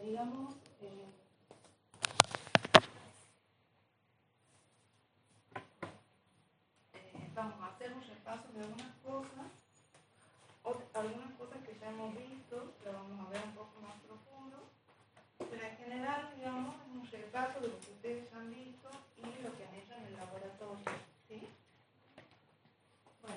digamos, vamos a hacer un repaso de algunas cosas que ya hemos visto, pero vamos a ver un poco más profundo. Pero en general, digamos, es un repaso de lo que ustedes han visto y lo que han hecho en el laboratorio, ¿sí? Bueno.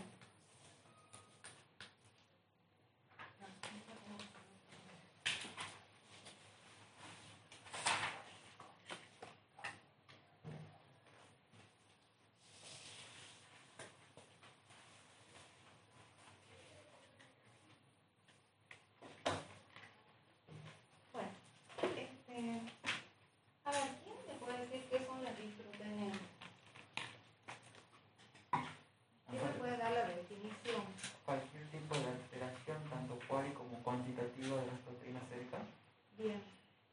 A ver, ¿quién me puede decir qué son las disproteínas? ¿Quién me puede dar la definición? Cualquier tipo de alteración, tanto cual como cuantitativa, de las proteínas cercanas. Bien.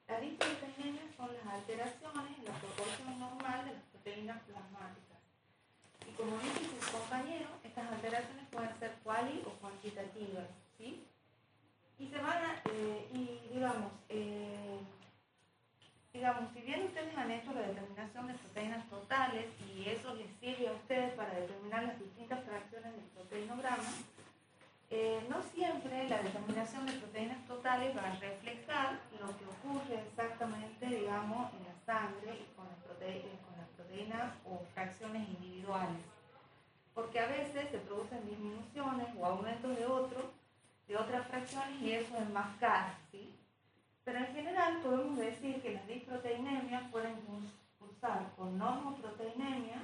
Las disproteínas son las alteraciones en la proporción normal de las proteínas plasmáticas. Y como dice su compañero, estas alteraciones pueden ser cuali o cuantitativas, ¿sí? Y se van a, digamos, si bien ustedes han hecho la determinación de proteínas totales y eso les sirve a ustedes para determinar las distintas fracciones del proteinograma, no siempre la determinación de proteínas totales va a reflejar lo que ocurre exactamente, digamos, en la sangre y con las proteínas o fracciones individuales. Porque a veces se producen disminuciones o aumentos de otras fracciones y eso enmascara, ¿sí? Pero en general podemos decir que las disproteinemias pueden cursar con normoproteinemia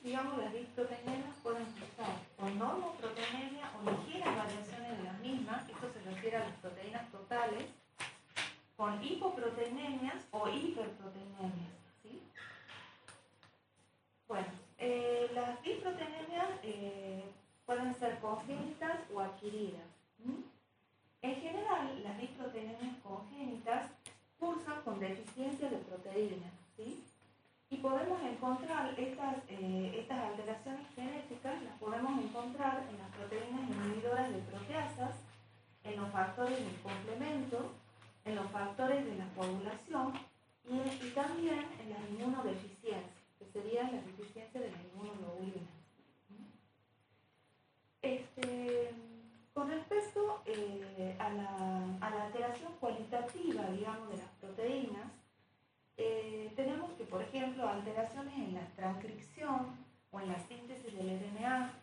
digamos, las disproteinemias pueden cursar con normoproteinemia o ligeras variaciones de las mismas, esto se refiere a las proteínas totales, con hipoproteinemias o hiperproteinemias, ¿sí? Bueno, las disproteinemias pueden ser congénitas o adquiridas. En general, las disproteinemias congénitas cursan con deficiencia de proteínas, ¿sí? Y podemos encontrar estas alteraciones genéticas, las podemos encontrar en las proteínas inhibidoras de proteasas, en los factores del complemento, en los factores de la coagulación y también en las inmunodeficiencias, que serían las deficiencias de la inmunoglobulina. Con respecto a la alteración cualitativa, digamos, de las proteínas, tenemos que, por ejemplo, alteraciones en la transcripción o en la síntesis del RNA,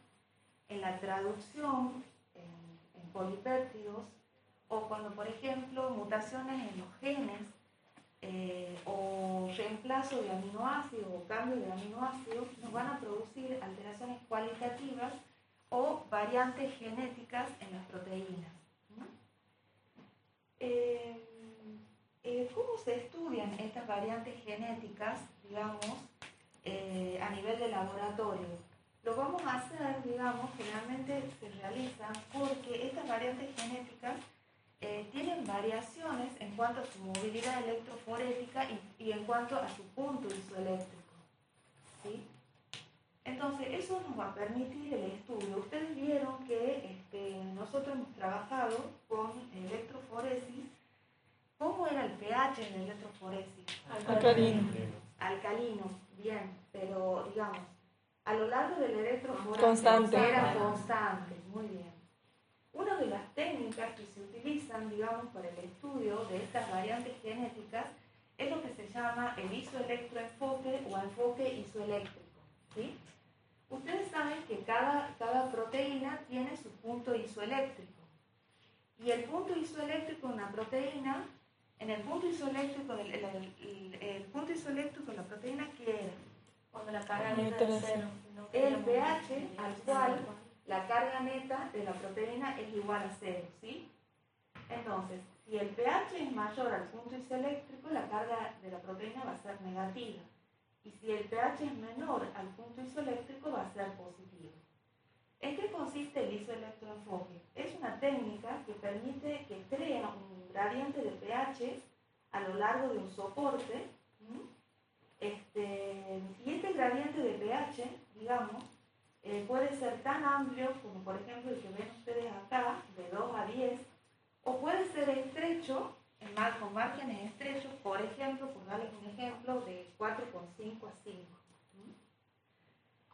en la traducción en polipéptidos, o cuando, por ejemplo, mutaciones en los genes o reemplazo de aminoácidos o cambio de aminoácidos nos van a producir alteraciones cualitativas o variantes genéticas en las proteínas. ¿Cómo se estudian estas variantes genéticas, digamos, a nivel de laboratorio? Lo vamos a hacer, digamos, generalmente se realiza porque estas variantes genéticas tienen variaciones en cuanto a su movilidad electroforética y en cuanto a su punto isoeléctrico, ¿sí? Entonces, eso nos va a permitir el estudio. Ustedes vieron que nosotros hemos trabajado con electroforesis. ¿Cómo era el pH en la electroforesis? Alcalino. Alcalino, bien, pero digamos, a lo largo del electroforesis Constante. era constante, muy bien. Una de las técnicas que se utilizan, digamos, para el estudio de estas variantes genéticas es lo que se llama el isoelectroenfoque o enfoque isoeléctrico, ¿sí? Ustedes saben que cada proteína tiene su punto isoeléctrico. Y el punto isoeléctrico de una proteína, en el punto isoeléctrico, el punto isoeléctrico de la proteína, ¿qué era? Cuando la carga neta es cero. El pH al cual la carga neta de la proteína es igual a 0, ¿sí? Entonces, Si el pH es mayor al punto isoeléctrico, la carga de la proteína va a ser negativa. Y si el pH es menor al punto isoeléctrico, va a ser positivo. ¿En qué consiste el isoelectroenfoque? Es una técnica que permite que crea un gradiente de pH a lo largo de un soporte. Y este gradiente de pH, digamos, puede ser tan amplio como por ejemplo el que ven ustedes acá, de 2 a 10, o puede ser estrecho, con márgenes estrechos, por ejemplo, por darles un ejemplo, de 4,5 a 5.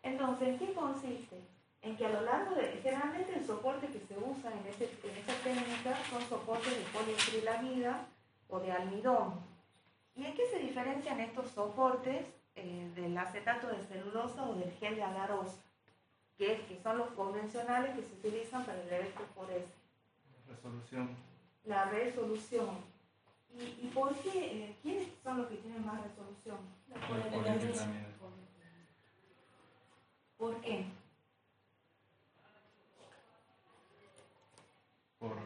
Entonces, ¿en qué consiste? En que a lo largo de, generalmente el soporte que se usa en esta técnica son soportes de poliacrilamida o de almidón. ¿Y en qué se diferencian estos soportes del acetato de celulosa o del gel de agarosa? Que son los convencionales que se utilizan para el electroforese. Resolución. La resolución. ¿Y por qué? ¿Quiénes son los que tienen más resolución? La poliacrilamida. ¿Por qué?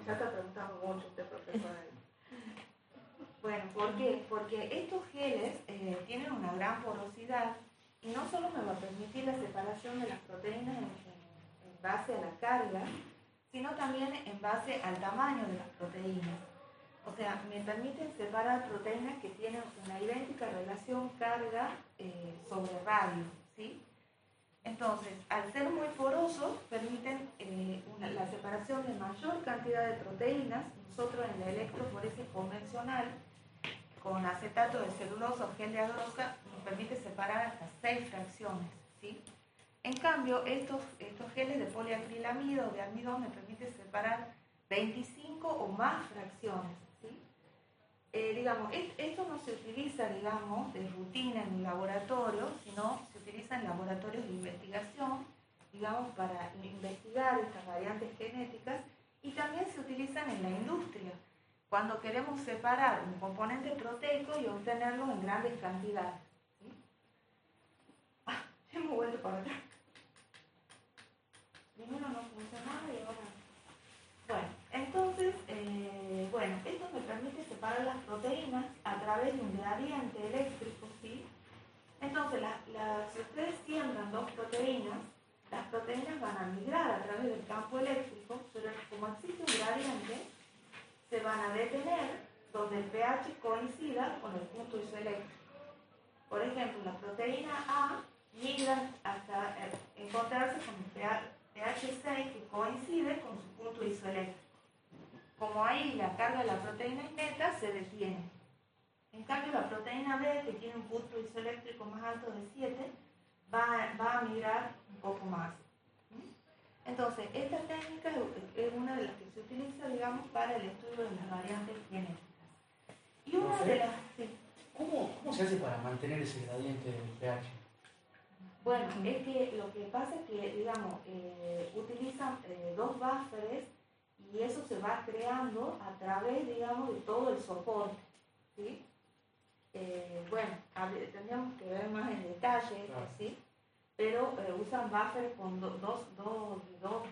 Ya está preguntando mucho usted, profesora. Bueno, ¿por qué? Porque estos geles tienen una gran porosidad y no solo me va a permitir la separación de las proteínas en base a la carga, sino también en base al tamaño de las proteínas. O sea, me permiten separar proteínas que tienen una idéntica relación carga sobre radio, ¿sí? Entonces, al ser muy porosos, permiten la separación de mayor cantidad de proteínas. Nosotros en la electroforese convencional, con acetato de celulosa o gel de agarosa, nos permite separar hasta 6 fracciones, ¿sí? En cambio, estos geles de poliacrilamida o de almidón me permiten separar 25 o más fracciones, ¿sí? Digamos, esto no se utiliza, digamos, de rutina en un laboratorio, sino se utiliza en laboratorios de investigación, digamos, para investigar estas variantes genéticas, y también se utilizan en la industria, cuando queremos separar un componente proteico y obtenerlo en grandes cantidades, ¿sí? Hemos vuelto para atrás. Primero no funcionaba y ahora... Bueno, entonces, esto me permite separar las proteínas a través de un gradiente eléctrico, ¿sí? Entonces, si ustedes siembran 2 proteínas, las proteínas van a migrar a través del campo eléctrico, pero como existe un gradiente, se van a detener donde el pH coincida con el punto isoeléctrico. Por ejemplo, la proteína A migra hasta encontrarse con el pH 6 que coincide con su punto isoeléctrico. Como ahí la carga de la proteína es neta, se detiene. En cambio, la proteína B, que tiene un punto isoeléctrico más alto de 7, va a migrar un poco más. Entonces, esta técnica es una de las que se utiliza, digamos, para el estudio de las variantes genéticas. Y una de las... Sí. ¿Cómo se hace para mantener ese gradiente del pH? Bueno, es que lo que pasa es que, digamos, utilizan 2 buffers y eso se va creando a través, digamos, de todo el soporte, ¿sí? Tendríamos que ver más en detalle, claro. ¿Sí? Pero usan buffers con dos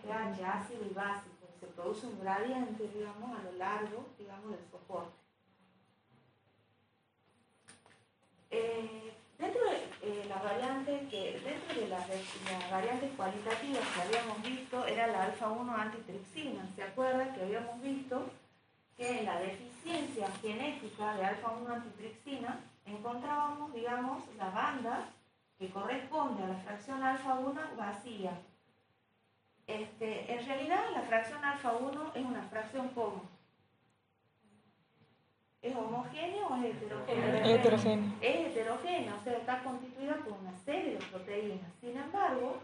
pH, ácido y básico. Se produce un gradiente, digamos, a lo largo, digamos, del soporte. Dentro de las variantes cualitativas que habíamos visto era la alfa-1 antitripsina. ¿Se acuerdan que habíamos visto que en la deficiencia genética de alfa-1 antitripsina encontrábamos, digamos, la banda que corresponde a la fracción alfa-1 vacía? En realidad la fracción alfa-1 es una fracción ¿cómo? ¿Es homogénea o es heterogénea? Heterogénea. Es heterogénea, o sea, está constituida por una serie de proteínas. Sin embargo,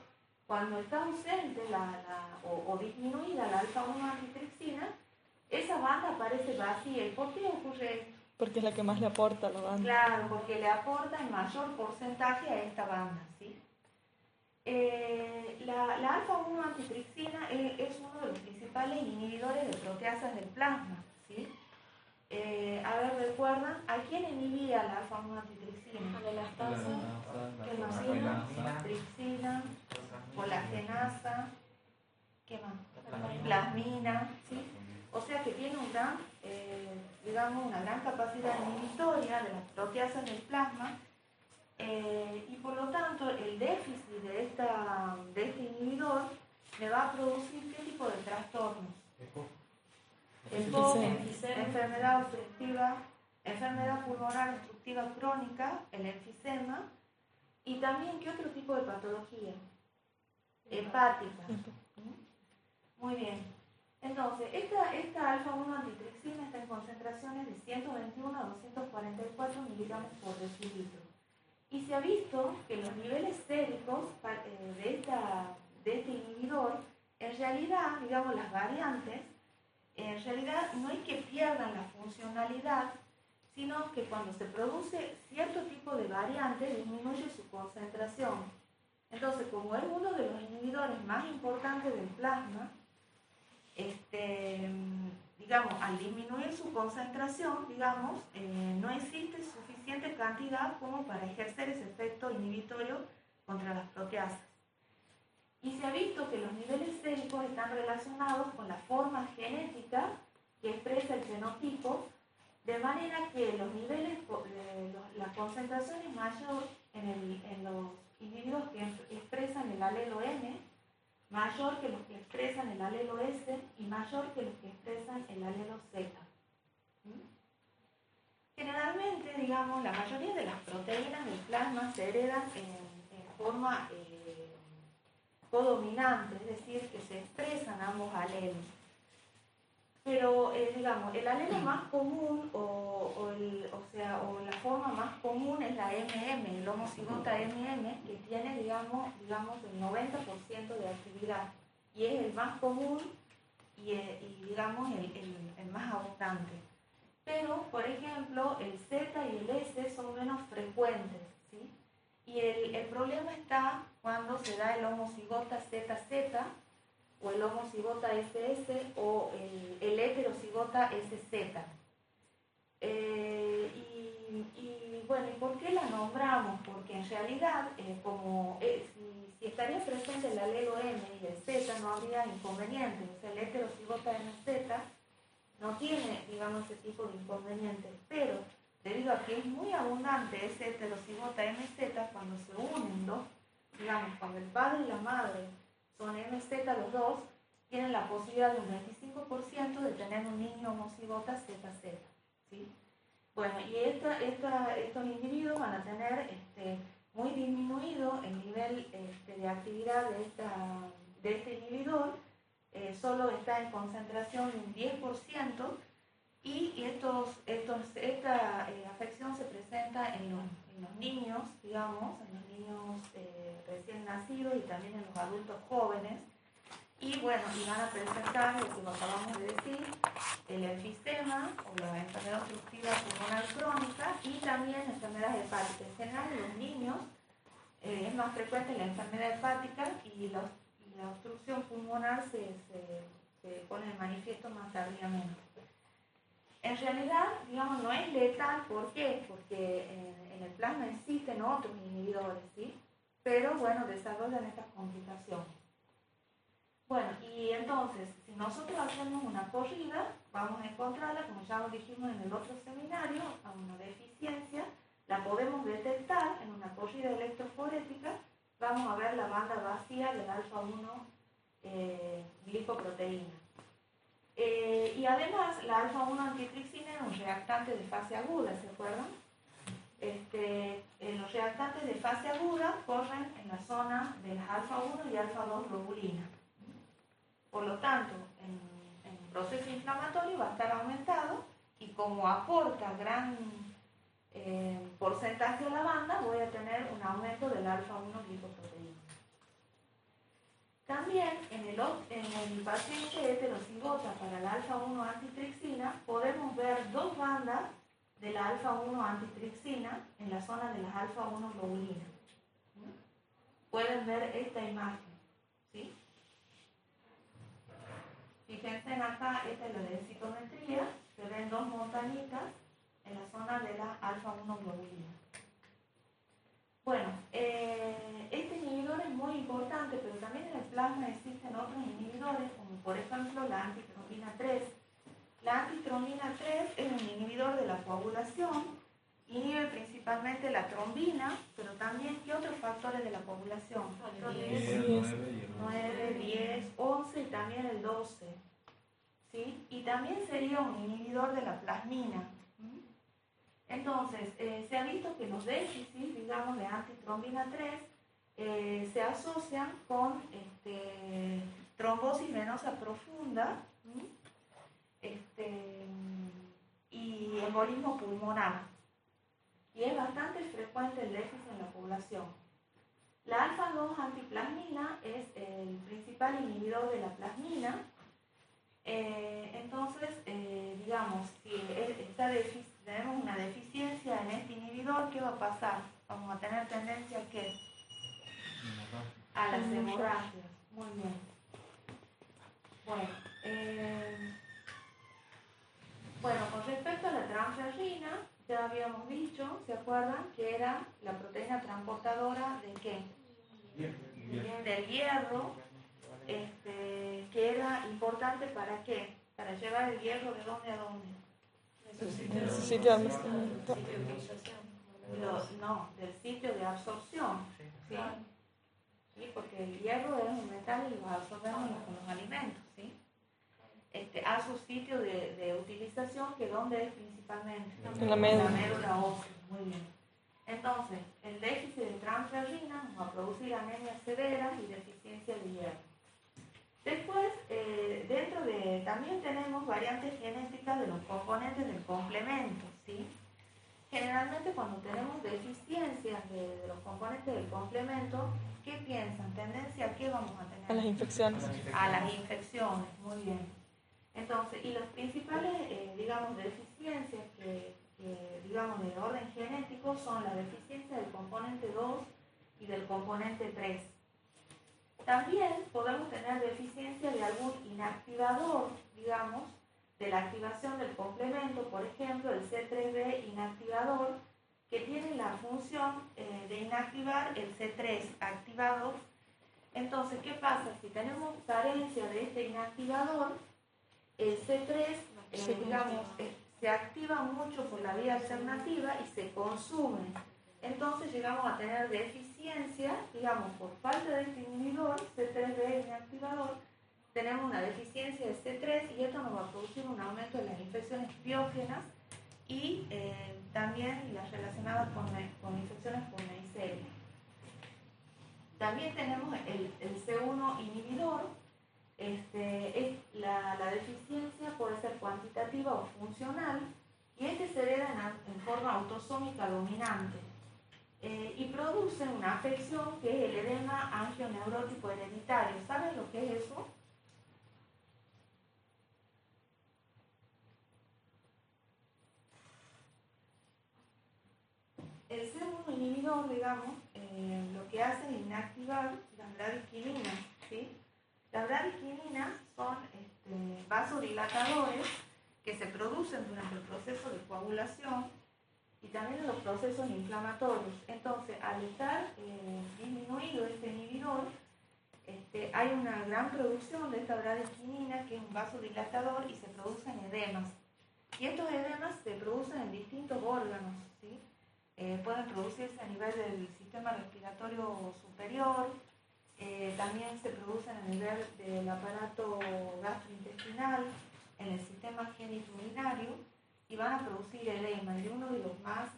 cuando está ausente o disminuida la alfa-1 antitripsina, esa banda aparece vacía. ¿Y por qué ocurre esto? Porque es la que más le aporta a la banda. Claro, porque le aporta en mayor porcentaje a esta banda, ¿sí? La alfa-1 antitripsina es uno de los principales inhibidores de proteasas del plasma, ¿sí? ¿Recuerdan? ¿A quién inhibía la alfa-1 antitripsina? A la elastasa. ¿Qué más? Tripsina, colagenasa, ¿qué más? Plasmina, ¿sí? O sea que tiene una gran capacidad inhibitoria de las proteasas del plasma, y por lo tanto el déficit de este inhibidor le va a producir ¿qué tipo de trastornos? EPOC, enfermedad obstructiva, enfermedad pulmonar obstructiva crónica, el enfisema, y también ¿qué otro tipo de patología? Hepática. Muy bien. Entonces, esta alfa-1 antitripsina está en concentraciones de 121 a 244 miligramos por decilitro. Y se ha visto que los niveles séricos de este inhibidor, en realidad, digamos, las variantes, en realidad no es que pierdan la funcionalidad, sino que cuando se produce cierto tipo de variante, disminuye su concentración. Entonces, como es uno de los inhibidores más importantes del plasma, digamos, al disminuir su concentración, digamos, no existe suficiente cantidad como para ejercer ese efecto inhibitorio contra las proteasas. Y se ha visto que los niveles séricos están relacionados con la forma genética que expresa el fenotipo, de manera que los niveles, la concentración es mayor en los individuos que expresan el alelo M, mayor que los que expresan el alelo S y mayor que los que expresan el alelo Z. Generalmente, digamos, la mayoría de las proteínas del plasma se heredan en forma codominante, es decir, que se expresan ambos alelos. Pero, digamos, el alelo más común o la forma más común es la MM, el homocigota MM, que tiene, digamos, el 90% de actividad. Y es el más común y digamos, el más abundante. Pero, por ejemplo, el Z y el S son menos frecuentes, ¿sí? Y el problema está cuando se da el homocigota ZZ, o el homocigota SS o el heterocigota SZ. Bueno, ¿y por qué la nombramos? Porque en realidad, si estaría presente el alelo M y el Z, no habría inconveniente. O sea, el heterocigota MZ no tiene, digamos, ese tipo de inconvenientes. Pero, debido a que es muy abundante ese heterocigota MZ, cuando se unen dos, digamos, cuando el padre y la madre son MZ los dos, tienen la posibilidad de un 25% de tener un niño homocigota ZZ, ¿sí? Bueno, y estos individuos van a tener muy disminuido el nivel de actividad de este inhibidor, solo está en concentración de un 10%, y esta afección se presenta en los niños, digamos, en los niños recién nacidos y también en los adultos jóvenes. Y bueno, y van a presentar lo que acabamos de decir, el enfisema o la enfermedad obstructiva pulmonar crónica y también enfermedades hepáticas. En general, en los niños es más frecuente la enfermedad hepática y la obstrucción pulmonar se pone de manifiesto más tardíamente. En realidad, digamos, no es letal. ¿Por qué? Porque en el plasma existen otros inhibidores, ¿sí? Pero, bueno, desarrollan estas complicaciones. Bueno, y entonces, si nosotros hacemos una corrida, vamos a encontrarla, como ya lo dijimos en el otro seminario, a una deficiencia, la podemos detectar en una corrida electroforética. Vamos a ver la banda vacía del alfa-1 glicoproteína. Y además, la alfa-1 antitripsina es un reactante de fase aguda, ¿se acuerdan? Los reactantes de fase aguda corren en la zona de las alfa-1 y alfa-2 globulina. Por lo tanto, en un proceso inflamatorio va a estar aumentado, y como aporta gran porcentaje a la banda, voy a tener un aumento del alfa-1 glicoproteína. También en el paciente heterocigota para la alfa-1 antitripsina podemos ver dos bandas de la alfa-1 antitripsina en la zona de las alfa-1 globulinas. Pueden ver esta imagen, ¿sí? Fíjense acá, esta es la densitometría, se ven dos montañitas en la zona de la alfa-1 globulina. Bueno, este inhibidor es muy importante, pero también en el plasma existen otros inhibidores, como por ejemplo la antitrombina 3. La antitrombina 3 es un inhibidor de la coagulación, inhibe principalmente la trombina, pero también ¿qué otros factores de la coagulación? 9, 10, 11 y también el 12. ¿Sí? Y también sería un inhibidor de la plasmina. Entonces, se ha visto que los déficits, digamos, de antitrombina 3 se asocian con trombosis venosa profunda y embolismo pulmonar. Y es bastante frecuente el déficit en la población. La alfa-2 antiplasmina es el principal inhibidor de la plasmina. Entonces, digamos, si tenemos una deficiencia en este inhibidor, ¿qué va a pasar? Vamos a tener tendencia ¿a qué? A las hemorragias. Muy bien. Bueno, con respecto a la transferrina, ya habíamos dicho, ¿se acuerdan? Que era la proteína transportadora de ¿qué? Del hierro, que era importante ¿para qué? Para llevar el hierro ¿de dónde a dónde? Del sitio de almacenamiento. No, del sitio de absorción. ¿Sí? ¿Sí? Porque el hierro es un metal y lo absorbemos con los alimentos. ¿Sí? A su sitio de utilización, que ¿dónde es principalmente? En la médula. Ósea. Muy bien. Entonces, el déficit de transferrina nos va a producir anemias severas y deficiencia de hierro. Después, también tenemos variantes genéticas de los componentes del complemento, ¿sí? Generalmente cuando tenemos deficiencias de los componentes del complemento, ¿qué piensan? ¿Tendencia a qué vamos a tener? A las infecciones. A las infecciones, muy bien. Entonces, y las principales, deficiencias que digamos, de orden genético son la deficiencia del componente 2 y del componente 3. También podemos tener deficiencia de algún inactivador, digamos, de la activación del complemento, por ejemplo, el C3b inactivador, que tiene la función de inactivar el C3 activado. Entonces, ¿qué pasa? Si tenemos carencia de este inactivador, el C3, se activa mucho por la vía alternativa y se consume. Entonces llegamos a tener deficiencia, digamos, por falta de este inhibidor, C3b inactivador, tenemos una deficiencia de C3 y esto nos va a producir un aumento de las infecciones biógenas y también las relacionadas con infecciones por Neisseria. También tenemos el C1 inhibidor. La deficiencia puede ser cuantitativa o funcional y se hereda en forma autosómica dominante y produce una afección que es el edema angioneurótico hereditario. ¿Saben lo que es eso? El C1 inhibidor, digamos, lo que hace es inactivar las bradicininas, ¿sí? Las bradicininas son vasodilatadores que se producen durante el proceso de coagulación y también en los procesos inflamatorios. Entonces, al estar disminuido este inhibidor, hay una gran producción de esta bradiquinina, que es un vasodilatador, y se producen edemas. Y estos edemas se producen en distintos órganos, ¿sí? Pueden producirse a nivel del sistema respiratorio superior, también se producen a nivel del aparato gastrointestinal, en el sistema genitourinario, y van a producir edema. Y uno de los más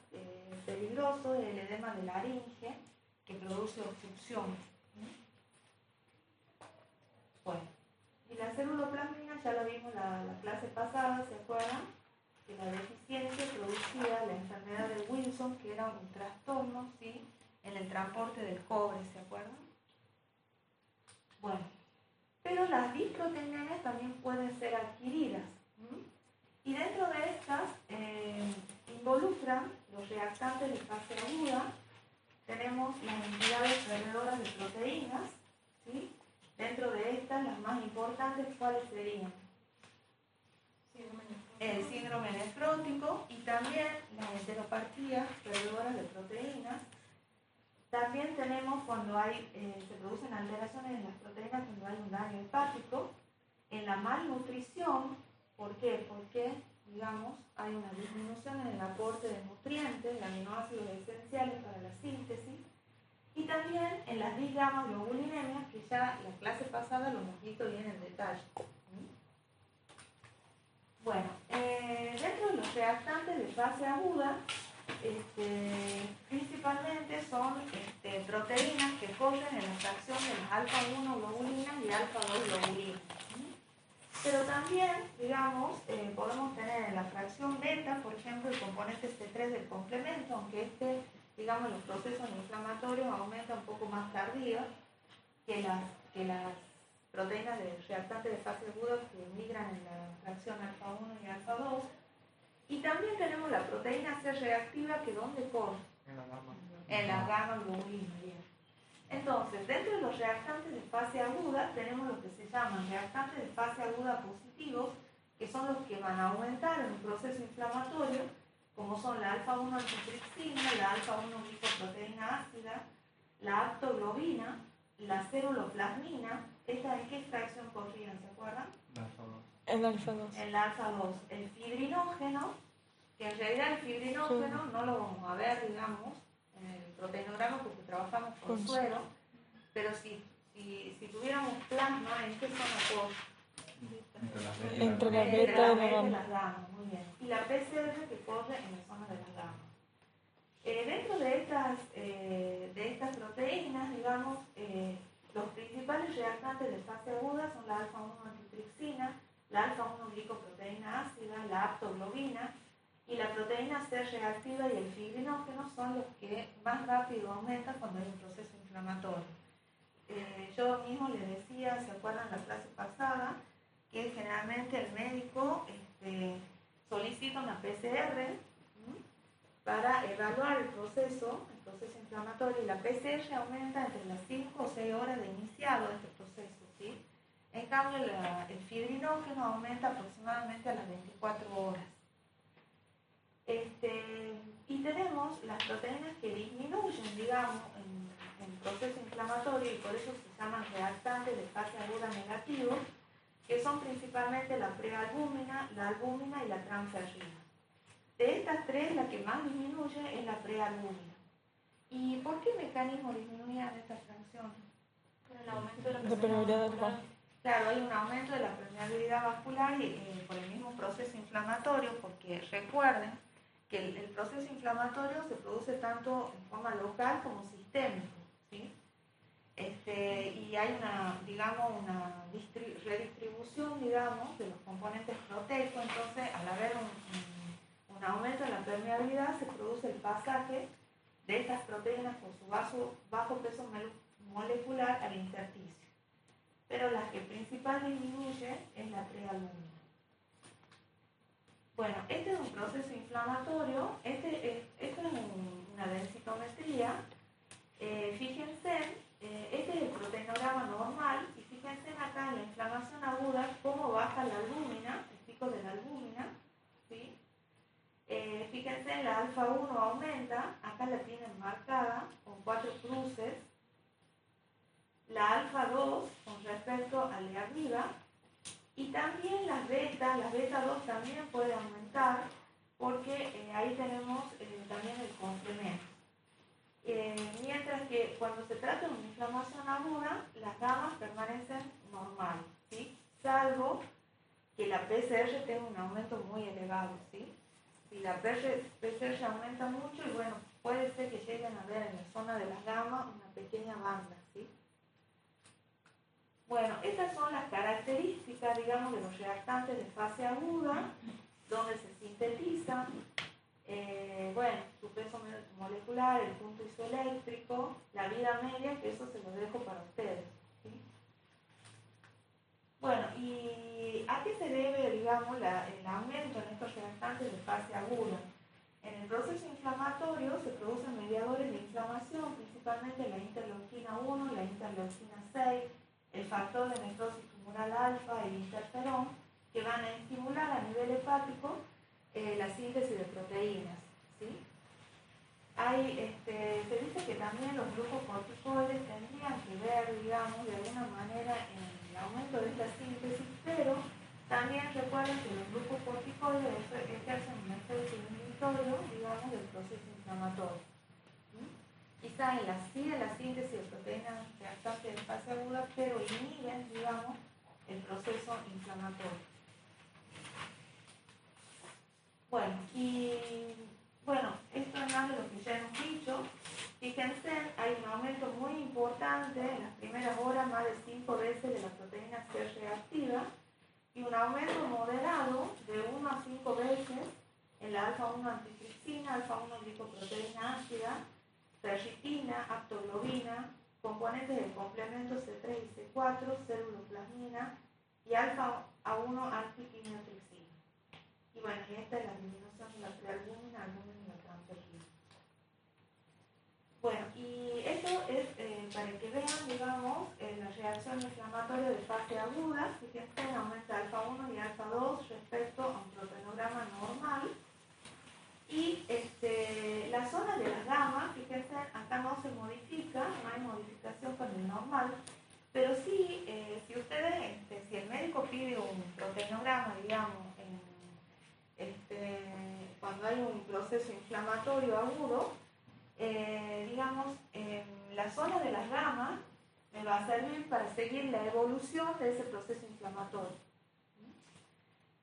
peligrosos es el edema de laringe, que produce obstrucción. Bueno, y la ceruloplasmina ya lo vimos la clase pasada, ¿se acuerdan? Que la deficiencia producía la enfermedad de Wilson, que era un trastorno, ¿sí?, en el transporte del cobre, ¿se acuerdan? Bueno, pero las disproteínas también pueden ser adquiridas. Y dentro de estas involucran los reactantes de fase aguda. Tenemos las entidades perdedoras de proteínas, ¿sí? Dentro de estas, las más importantes, ¿cuáles serían? El síndrome nefrótico y también las enteropatías perdedoras de proteínas. También tenemos cuando se producen alteraciones en las proteínas, cuando hay un daño hepático, en la malnutrición, ¿Por qué? Porque, digamos, hay una disminución en el aporte de nutrientes, de aminoácidos esenciales para la síntesis, y también en las disgamma-globulinemias, que ya la clase pasada lo hemos visto bien en detalle. Bueno, dentro de los reactantes de fase aguda, principalmente son proteínas que corren en la fracción de las alfa-1 globulinas y alfa-2 globulinas. Pero también, digamos, podemos tener en la fracción beta, por ejemplo, el componente C3 del complemento, aunque digamos, los procesos inflamatorios aumentan un poco más tardío que las proteínas de reactantes de fase aguda que migran en la fracción alfa-1 y alfa-2. Y también tenemos la proteína C reactiva, que ¿dónde corre? En la gamma-globulina. Entonces, dentro de los reactantes de fase aguda, tenemos lo que se llaman reactantes de fase aguda positivos, que son los que van a aumentar en un proceso inflamatorio, como son la alfa-1 antitripsina, la alfa-1 glicoproteína ácida, la aptoglobina, la ceruloplasmina. ¿Esta en qué extracción corrían? ¿Se acuerdan? En alfa-2. En la alfa-2. El fibrinógeno, que en realidad el fibrinógeno no lo vamos a ver, digamos, en el proteinograma porque trabajamos con suero, pero si tuviéramos plasma, ¿en qué zona corre? Entre la beta y la gamma. Las gammas, muy bien. Y la PCR, que corre en la zona de las gammas. Dentro de estas proteínas, digamos, los principales reactantes de fase aguda son la alfa-1 antitripsina, la alfa-1 glicoproteína ácida, la aptoglobina, y la proteína C reactiva y el fibrinógeno son los que más rápido aumentan cuando hay un proceso inflamatorio. Yo mismo les decía, ¿se acuerdan la clase pasada? Que generalmente el médico solicita una PCR para evaluar el proceso inflamatorio, y la PCR aumenta entre las 5 o 6 horas de iniciado este proceso, ¿sí? En cambio, el fibrinógeno aumenta aproximadamente a las 24 horas. Y tenemos las proteínas que disminuyen, digamos, en el proceso inflamatorio, y por eso se llaman reactantes de fase aguda negativo, que son principalmente la prealbúmina, la albúmina y la transferrina. De estas tres, la que más disminuye es la prealbúmina. ¿Y por qué mecanismo disminuían estas fracciones? Por el aumento de la permeabilidad vascular. Claro, hay un aumento de la permeabilidad vascular por el mismo proceso inflamatorio, porque recuerden que el proceso inflamatorio se produce tanto en forma local como sistémico, ¿sí? Y hay una redistribución, digamos, de los componentes proteicos. Entonces, al haber un aumento de la permeabilidad, se produce el pasaje de estas proteínas por su bajo peso molecular al intersticio. Pero la que principalmente disminuye es la prealbúmina. Bueno, este es un proceso inflamatorio, esto es una densitometría. Fíjense, este es el proteinograma normal, y fíjense acá en la inflamación aguda cómo baja la albúmina, el pico de la albúmina, ¿sí? Fíjense, la alfa-1 aumenta, acá la tienen marcada con 4 cruces. La alfa-2 con respecto al de arriba, y también las beta-2 también puede aumentar, porque ahí tenemos también el complemento. Mientras que cuando se trata de una inflamación aguda, las gammas permanecen normales, ¿sí? Salvo que la PCR tenga un aumento muy elevado, ¿sí? Si la PCR aumenta mucho, y bueno, puede ser que lleguen a ver en la zona de las gammas una pequeña banda, ¿sí? Bueno, estas son las características, digamos, de los reactantes de fase aguda, donde se sintetizan, su peso molecular, el punto isoeléctrico, la vida media, que eso se lo dejo para ustedes, ¿sí? Bueno, ¿y a qué se debe, digamos, el aumento en estos reactantes de fase aguda? En el proceso inflamatorio se producen mediadores de inflamación, principalmente la interleuquina 1, la interleuquina 6, el factor de necrosis tumoral alfa y el interferón, que van a estimular a nivel hepático la síntesis de proteínas, ¿sí? Se dice que también los glucocorticoides tendrían que ver, digamos, de alguna manera en el aumento de esta síntesis, pero también recuerden que los ejercen un efecto inhibitorio, digamos, del proceso inflamatorio. Quizás en la síntesis de proteínas reactantes de fase aguda, pero inhiben, digamos, el proceso inflamatorio. Bueno, esto es más de lo que ya hemos dicho. Fíjense, hay un aumento muy importante en las primeras horas, más de 5 veces de la proteína C reactiva, y un aumento moderado de 1 a 5 veces en la alfa-1 antitripsina, alfa-1 glicoproteína ácida, ferritina, aptoglobina, componentes del complemento C3 y C4, ceruloplasmina y alfa-1 antiquimiotripsina. Y bueno, esta es la disminución de la prealbúmina, albúmina y la transferrina. Bueno, y esto es para que vean, digamos, la reacción inflamatoria de fase aguda. Fíjense, aumenta alfa-1 y alfa-2 respecto a un proteinograma normal. Y la zona de las gamas, fíjense, acá no se modifica, no hay modificación con el normal, pero sí, si ustedes, si el médico pide un proteinograma, digamos, cuando hay un proceso inflamatorio agudo, digamos, la zona de las gamas me va a servir para seguir la evolución de ese proceso inflamatorio.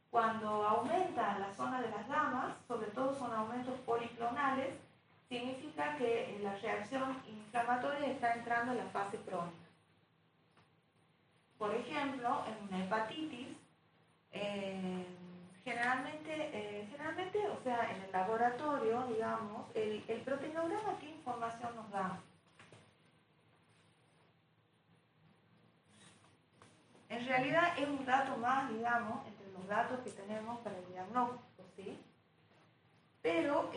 Cuando aumenta la zona de las gamas, sobre todo son aumentos policlonales, significa que la reacción inflamatoria está entrando en la fase crónica. Por ejemplo, en una hepatitis, generalmente, o sea, en el laboratorio, digamos, el proteinograma, ¿qué información nos da? En realidad es un dato más, digamos, entre los datos que tenemos para el diagnóstico, ¿sí? Pero,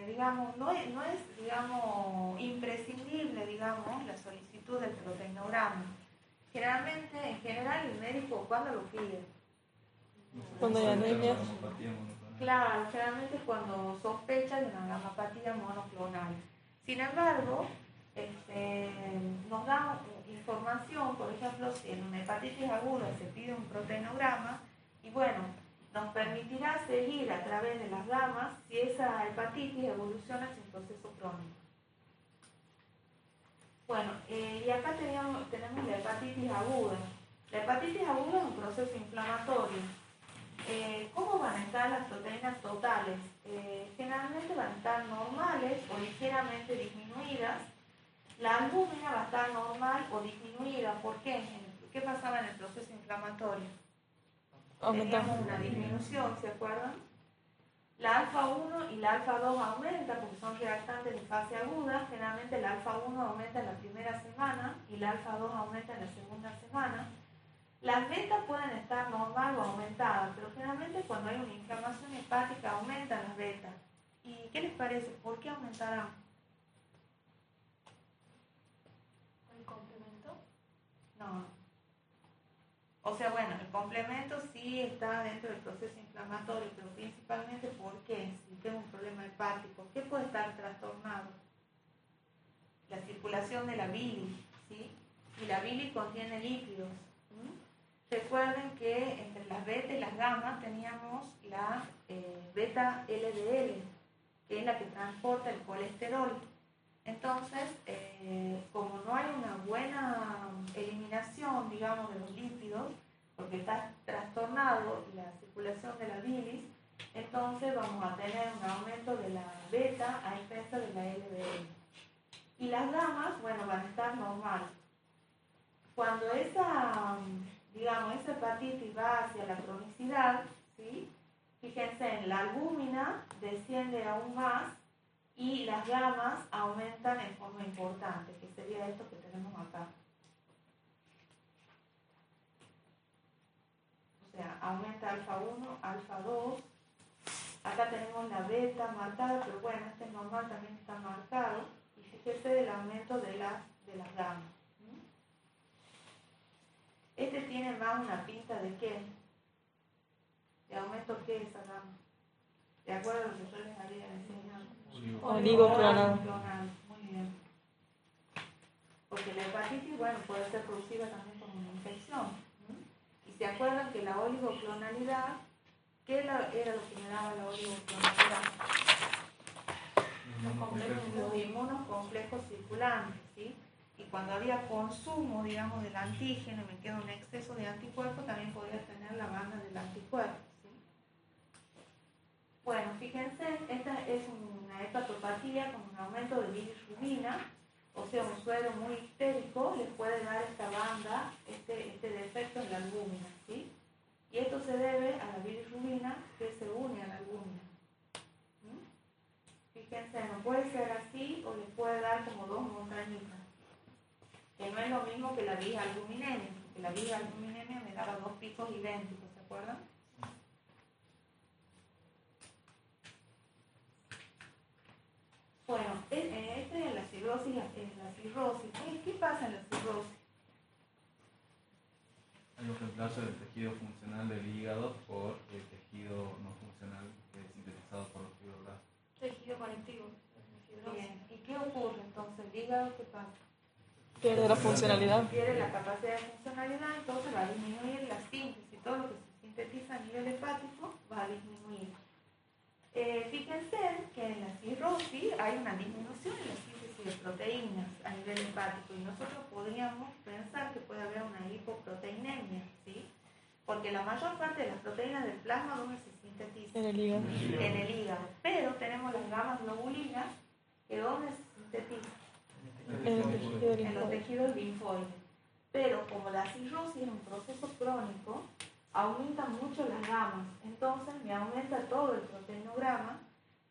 digamos, no es, digamos, imprescindible, digamos, la solicitud del proteinograma. Generalmente, en general, el médico, ¿cuándo lo pide? Cuando hay anemia. Claro, generalmente cuando sospecha de una gamapatía monoclonal. Sin embargo, nos da información, por ejemplo, si en una hepatitis aguda se pide un proteinograma, y bueno, nos permitirá seguir a través de las gamas si esa hepatitis evoluciona hacia un proceso crónico. Bueno, y acá tenemos la hepatitis aguda. La hepatitis aguda es un proceso inflamatorio. ¿Cómo van a estar las proteínas totales? Generalmente van a estar normales o ligeramente disminuidas. La albúmina va a estar normal o disminuida. ¿Por qué? ¿Qué pasaba en el proceso inflamatorio? Teníamos una disminución, ¿se acuerdan? La alfa-1 y la alfa-2 aumentan porque son reactantes de fase aguda. Generalmente la alfa-1 aumenta en la primera semana y la alfa-2 aumenta en la segunda semana. Las betas pueden estar normal o aumentadas, pero generalmente cuando hay una inflamación hepática aumentan las betas. ¿Y qué les parece? ¿Por qué aumentarán? ¿El complemento? No. O sea, bueno, el complemento sí está dentro del proceso inflamatorio, pero principalmente ¿por qué? Si tengo un problema hepático, ¿qué puede estar trastornado? La circulación de la bilis, ¿sí? Y la bilis contiene lípidos. Recuerden que entre las beta y las gamma teníamos la beta LDL, que es la que transporta el colesterol. Entonces, como no hay una buena eliminación, digamos, de los lípidos, porque está trastornado la circulación de la bilis, entonces vamos a tener un aumento de la beta a expensas de la LDL. Y las gamas, bueno, van a estar normales. Cuando esa hepatitis va hacia la cronicidad, ¿sí? Fíjense, en la albúmina desciende aún más y las gamas aumentan en forma importante, que sería esto que tenemos acá. O sea, aumenta alfa-1, alfa-2. Acá tenemos la beta marcada, pero bueno, este normal también está marcado. Y fíjese del aumento de las gamas. Este tiene más una pinta de qué? ¿De aumento qué esa gama? ¿De acuerdo a lo que yo les había enseñado? Oligoclonal. Muy bien. Porque la hepatitis, bueno, puede ser producida también como una infección. Y se acuerdan que la oligoclonalidad ¿Qué era lo que me daba la oligoclonalidad? Los inmunos complejos circulantes, ¿sí? Y cuando había consumo, digamos, del antígeno y me queda un exceso de anticuerpos, también podría tener la banda del anticuerpo, ¿sí? Bueno, fíjense, esta es una hepatopatía con un aumento de bilirrubina, o sea, un suero muy histérico les puede dar esta banda, este defecto en la albúmina, ¿sí? Y esto se debe a la bilirrubina que se une a la albúmina. Fíjense, no puede ser así o les puede dar como dos montañitas, que no es lo mismo que la bisalbuminemia, porque la bisalbuminemia me daba dos picos idénticos, ¿se acuerdan? Bueno, esta es la cirrosis. ¿Qué pasa en la cirrosis? Hay un reemplazo del tejido funcional del hígado por el tejido no funcional sintetizado por los fibroblastos. Tejido conectivo. Bien, ¿y qué ocurre entonces? El hígado, ¿qué pasa? Pierde la funcionalidad. Pierde la capacidad de funcionalidad, entonces va a disminuir la síntesis. Todo lo que se sintetiza a nivel hepático va a disminuir. Fíjense que en la cirrosis hay una disminución en la síntesis de proteínas a nivel hepático y nosotros podríamos pensar que puede haber una hipoproteinemia, ¿sí? Porque la mayor parte de las proteínas del plasma, ¿dónde se sintetizan? En el hígado. En el hígado. Pero tenemos las gamas globulinas, que ¿dónde se sintetizan? En los tejidos linfoides. Pero como la cirrosis es un proceso crónico, aumentan mucho las gamas, entonces me aumenta todo el proteinograma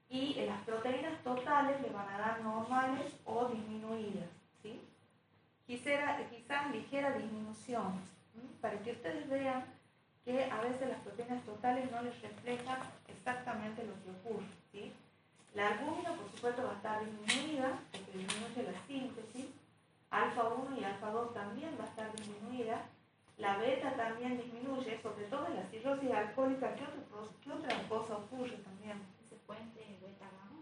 y las proteínas totales le van a dar normales o disminuidas, ¿sí? Quizás ligera disminución, para que ustedes vean que a veces las proteínas totales no les reflejan exactamente lo que ocurre, ¿sí? La albúmina, por supuesto, va a estar disminuida, porque disminuye la síntesis. Alfa 1 y alfa 2 también va a estar disminuida. La beta también disminuye, sobre todo en la cirrosis alcohólica. ¿Qué otra cosa ocurre también? Ese puente beta-gamma.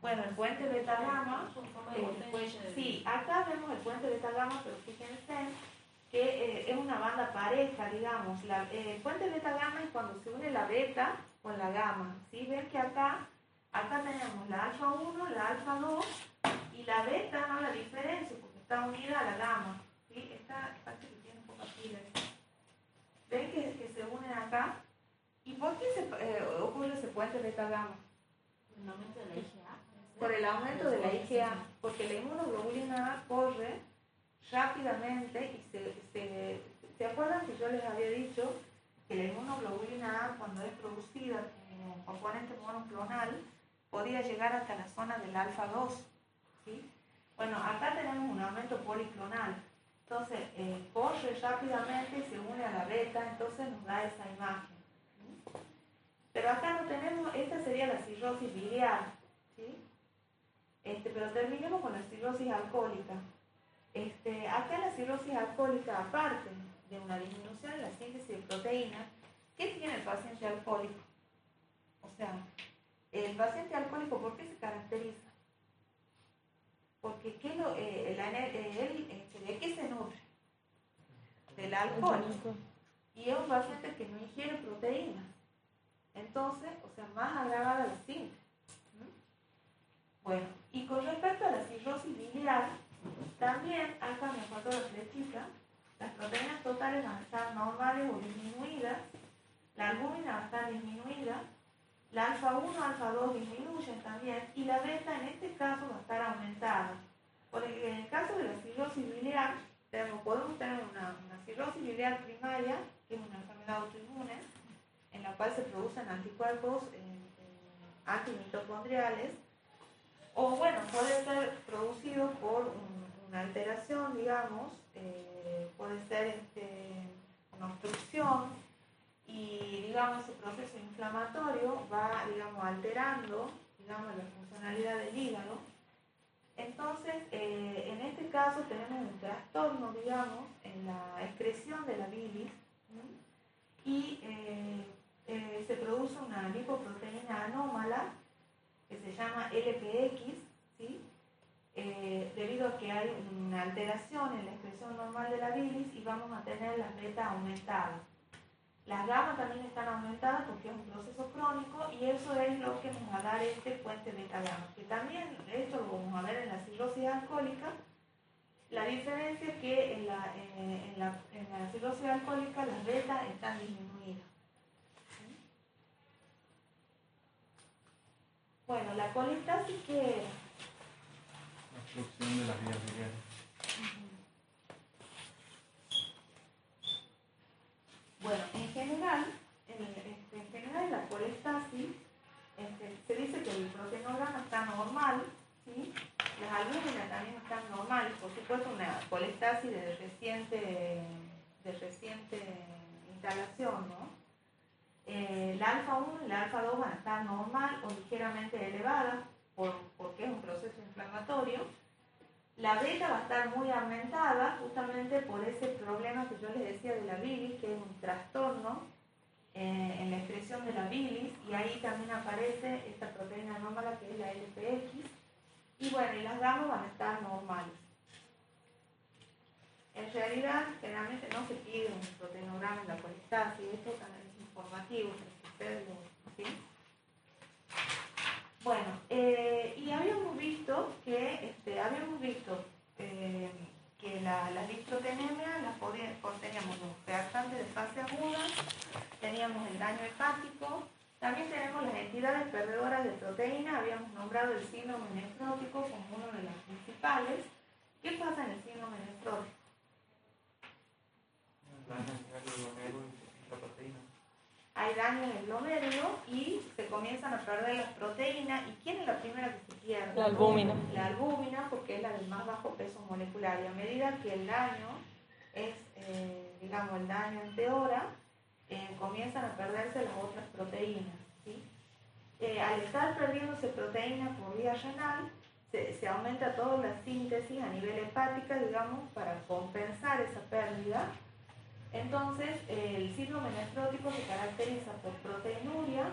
Bueno, el puente beta-gamma, sí, acá vemos el puente beta-gamma, pero fíjense que es una banda pareja, digamos. El puente beta-gamma es cuando se une la beta con la gamma, ¿sí? Ven que acá tenemos la alfa 1, la alfa 2 y la beta no la diferencia porque está unida a la gamma, ¿sí? Esta parte que tiene poca pila. ¿Ven que se unen acá? ¿Y por qué ocurre ese puente beta-gamma? El aumento de la IgA. Por el aumento de la IgA, porque la inmunoglobulina A corre rápidamente y ¿se acuerdan que yo les había dicho que la inmunoglobulina A cuando es producida como componente monoclonal podía llegar hasta la zona del alfa 2, ¿sí? Bueno, acá tenemos un aumento policlonal, entonces corre rápidamente y se une a la beta, entonces nos da esa imagen, ¿sí? Pero acá no tenemos, esta sería la cirrosis biliar, ¿sí? Pero terminemos con la cirrosis alcohólica. Acá la cirrosis alcohólica, aparte de una disminución en la síntesis de proteínas, ¿qué tiene el paciente alcohólico? O sea, el paciente alcohólico, ¿por qué se caracteriza? Porque ¿de qué se nutre? Del alcohol. Y es un paciente que no ingiere proteínas. Entonces, o sea, más agravada la síntesis. Bueno, y con respecto a la cirrosis biliar, también acá me faltó la flechita, las proteínas totales van a estar normales o disminuidas, la albúmina va a estar disminuida, la alfa 1, alfa 2 disminuyen también y la beta en este caso va a estar aumentada. Porque en el caso de la cirrosis biliar, podemos tener una cirrosis biliar primaria, que es una enfermedad autoinmune, en la cual se producen anticuerpos antimitocondriales, o bueno, puede ser producido por una alteración, digamos, puede ser una obstrucción, y digamos ese proceso inflamatorio va, digamos, alterando, digamos, la funcionalidad del hígado. Entonces, en este caso tenemos un trastorno, digamos, en la excreción de la bilis, y se produce una lipoproteína anómala que se llama LPX, ¿sí? Debido a que hay una alteración en la excreción normal de la bilis y vamos a tener las beta aumentadas. Las gamas también están aumentadas porque es un proceso crónico y eso es lo que nos va a dar este puente beta-gamma. Que también, esto lo vamos a ver en la cirrosis alcohólica. La diferencia es que en la cirrosis alcohólica las betas están disminuidas. Bueno, la colistasis, ¿qué era? La obstrucción de las vías biliares. Bueno, en general la colistasis, se dice que el proteinograma está normal, ¿sí? Las albúminas también están normales, por supuesto una colistasis de reciente instalación, ¿no? La alfa 1 y la alfa 2 van a estar normal o ligeramente elevadas porque es un proceso inflamatorio. La beta va a estar muy aumentada justamente por ese problema que yo les decía de la bilis, que es un trastorno en la excreción de la bilis, y ahí también aparece esta proteína anómala que es la LPX, y bueno, y las gamas van a estar normales. En realidad, generalmente no se pide un proteinograma en la colistasis, esto también es informativo, para que ustedes lo, ¿sí? Bueno, y habíamos visto que la disprotenemia teníamos los reactantes de fase aguda, teníamos el daño hepático, también tenemos las entidades perdedoras de proteína, habíamos nombrado el síndrome nefrótico como uno de los principales. ¿Qué pasa en el síndrome nefrótico? Hay daño en el glomérulo y se comienzan a perder las proteínas. ¿Y quién es la primera que se pierde? La albúmina. La albúmina, porque es la del más bajo peso molecular. Y a medida que el daño es, el daño empeora, comienzan a perderse las otras proteínas, ¿sí? Al estar perdiéndose proteína por vía renal, se aumenta toda la síntesis a nivel hepática, para compensar esa pérdida. Entonces, el síndrome nefrótico se caracteriza por proteinuria,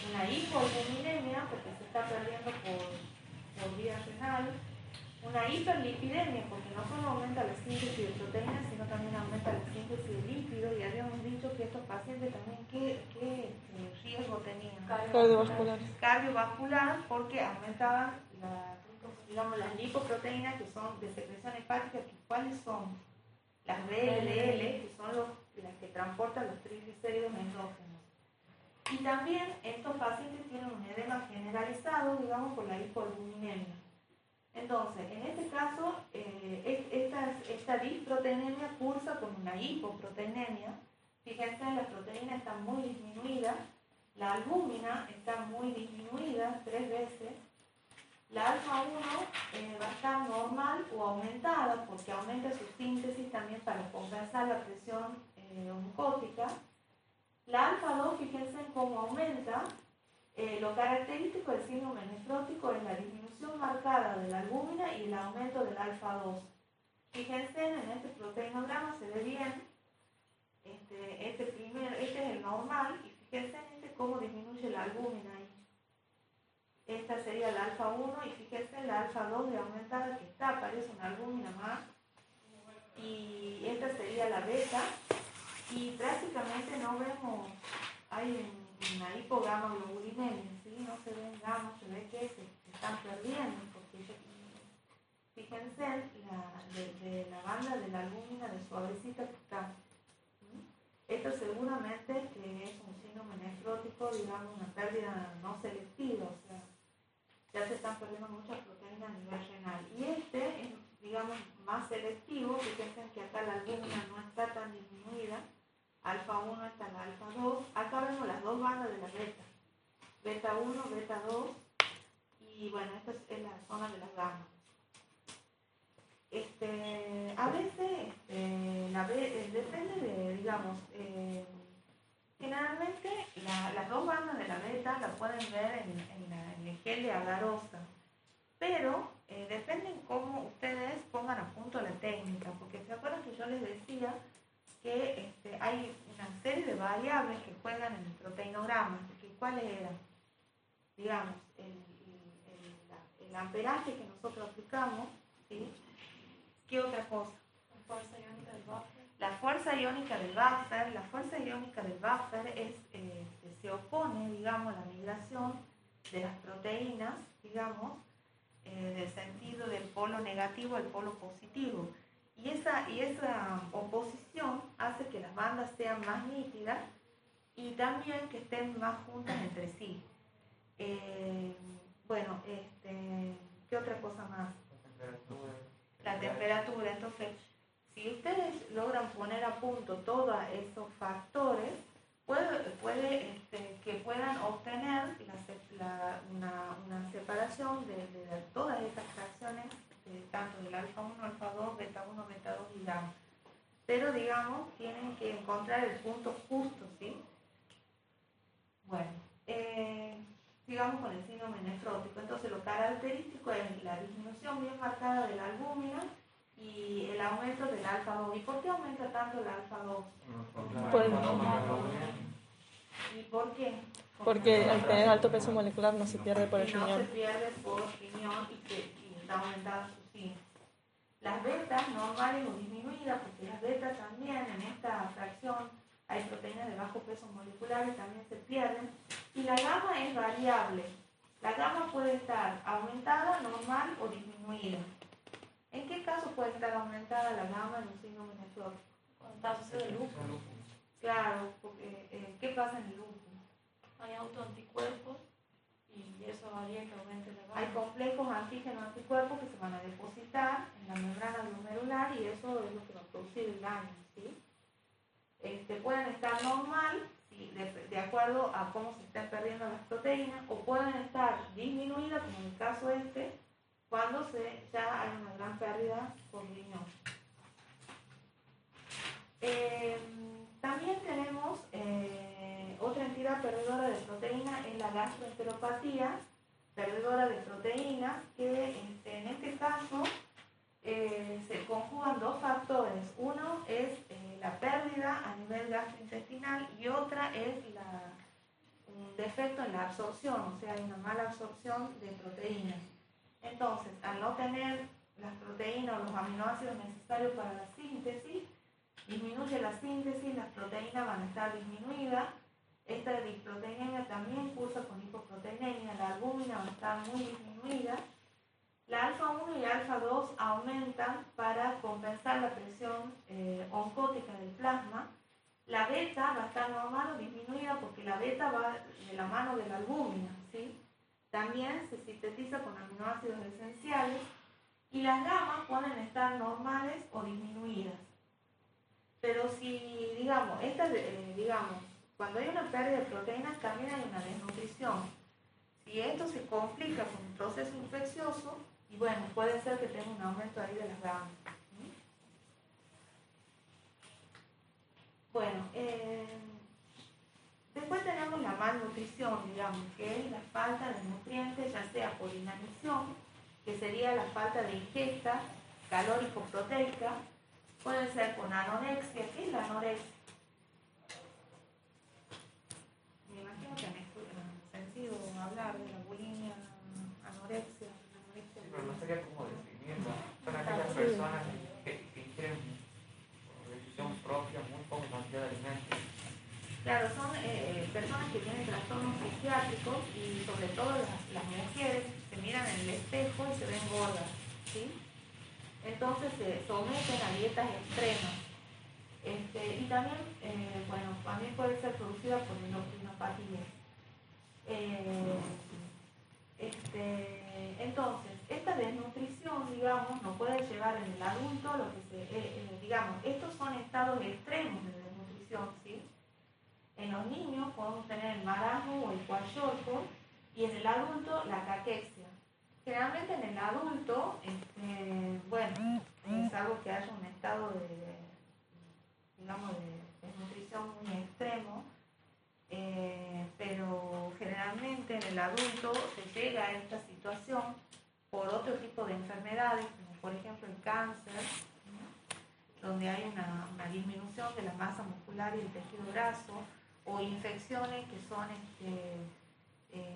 una hipoalbuminemia, porque se está perdiendo por vía renal, una hiperlipidemia, porque no solo aumenta la síntesis de proteínas, sino también aumenta la síntesis de lípidos, y habíamos dicho que estos pacientes también, ¿qué riesgo tenían? Cardiovascular, porque aumentaban las lipoproteínas que son de secreción hepática. ¿Cuáles son? Las VLL, que son las que transportan los triglicéridos endógenos. Y también estos pacientes tienen un edema generalizado, por la hipoalbuminemia. Entonces, en este caso, esta disproteinemia cursa con una hipoproteinemia. Fíjense, las proteínas están muy disminuidas, la albúmina está muy disminuida 3 veces. La alfa 1 va a estar normal o aumentada porque aumenta su síntesis también para compensar la presión oncótica. La alfa 2, fíjense en cómo aumenta. Lo característico del síndrome nefrótico es la disminución marcada de la albúmina y el aumento del alfa 2. Fíjense en este proteinograma, se ve bien. Este es el normal y fíjense en cómo disminuye la albúmina ahí. Esta sería la alfa 1 y fíjense la alfa 2 de aumentada que está, parece una albúmina más. Y esta sería la beta. Y prácticamente no vemos, hay una hipogamaglobulinemia, ¿sí? No se ven gamas, se ve que se están perdiendo, porque fíjense de la banda de la albúmina de suavecita que está. Esto seguramente que es un síndrome nefrótico, una pérdida no selectiva, o sea, ya se están perdiendo muchas proteínas a nivel renal. Y este es, más selectivo, fíjense que acá la albúmina no está tan disminuida, alfa 1 está la alfa 2, acá vemos las dos bandas de la beta, beta 1, beta 2, y bueno, esta es la zona de las gamas. A veces depende de, generalmente las dos bandas de la beta la pueden ver en el gel de agarosa, pero depende en cómo ustedes pongan a punto la técnica, porque se acuerdan que yo les decía que hay una serie de variables que juegan en el proteinograma, porque ¿cuáles eran? El amperaje que nosotros aplicamos, ¿sí? ¿Qué otra cosa? Fuerza iónica del buffer. La fuerza iónica del buffer, se opone, digamos, a la migración de las proteínas, digamos, del sentido del polo negativo al polo positivo. Y esa oposición hace que las bandas sean más nítidas y también que estén más juntas entre sí. ¿Qué otra cosa más? La temperatura. Entonces, si ustedes logran poner a punto todos esos factores, puede que puedan obtener una separación de todas estas fracciones, tanto del alfa 1, alfa 2, beta 1, beta 2 y gamma. Pero, digamos, tienen que encontrar el punto justo, ¿sí? Bueno, sigamos con el síndrome nefrótico. Entonces, lo característico es la disminución bien marcada de la albúmina y el aumento del alfa 2. ¿Y por qué aumenta tanto el alfa 2? Por el- ¿Y por qué? Porque al tener alto peso molecular no se pierde por el y no riñón. se pierde por riñón y está aumentada su sí. Las betas normales o disminuidas, porque las betas también en esta fracción hay proteínas de bajo peso molecular y también se pierden. Y la gamma es variable. La gamma puede estar aumentada, normal o disminuida. ¿En qué caso puede estar aumentada la gamma en un síndrome nefrótico? Cuando está asociado el lupus, Claro, porque ¿qué pasa en el lupus? hay autoanticuerpos y eso haría que aumente la Hay gamma. complejos antígenos anticuerpos que se van a depositar en la membrana glomerular y eso es lo que va a producir el daño, ¿sí? Pueden estar normal, ¿sí? de acuerdo a cómo se estén perdiendo las proteínas, o pueden estar disminuidas, como en el caso cuando ya hay una gran pérdida por riñón. También tenemos otra entidad perdedora de proteínas, es la gastroenteropatía perdedora de proteínas, que en este caso se conjugan dos factores. Uno es la pérdida a nivel gastrointestinal y otra es un defecto en la absorción, o sea, hay una mala absorción de proteínas. Entonces, al no tener las proteínas o los aminoácidos necesarios para la síntesis, disminuye la síntesis, las proteínas van a estar disminuidas. Esta disproteinemia también cursa con hipoproteinemia, la albúmina va a estar muy disminuida. La alfa 1 y alfa 2 aumentan para compensar la presión oncótica del plasma. La beta va a estar normal o disminuida porque la beta va de la mano de la albúmina, ¿sí? También se sintetiza con aminoácidos esenciales y las gamas pueden estar normales o disminuidas. Pero si, digamos, cuando hay una pérdida de proteínas también hay una desnutrición. Si esto se complica con un proceso infeccioso, y bueno, puede ser que tenga un aumento ahí de las gamas. Bueno, después tenemos la malnutrición, digamos, que es la falta de nutrientes, ya sea por inanición, que sería la falta de ingesta calórico-proteica, puede ser con anorexia. ¿Qué es la anorexia? Me imagino que han sentido hablar de la bulimia, anorexia. Sí, pero no sabía cómo definirlo. Son aquellas personas que ingieren por decisión propia muy poca cantidad de alimentos. Claro, son personas que tienen trastornos psiquiátricos y sobre todo las mujeres se miran en el espejo y se ven gordas, ¿sí? Entonces se someten a dietas extremas. Y también, también puede ser producida por endocrinopatía. Entonces, esta desnutrición, digamos, no puede llevar en el adulto lo que estos son estados extremos de desnutrición, ¿sí? En los niños podemos tener el marasmo o el kwashiorkor y en el adulto la caquexia. Generalmente en el adulto, es algo que haya un estado de desnutrición muy extremo, pero generalmente en el adulto se llega a esta situación por otro tipo de enfermedades, como por ejemplo el cáncer, ¿no? Donde hay una disminución de la masa muscular y el tejido graso, o infecciones que son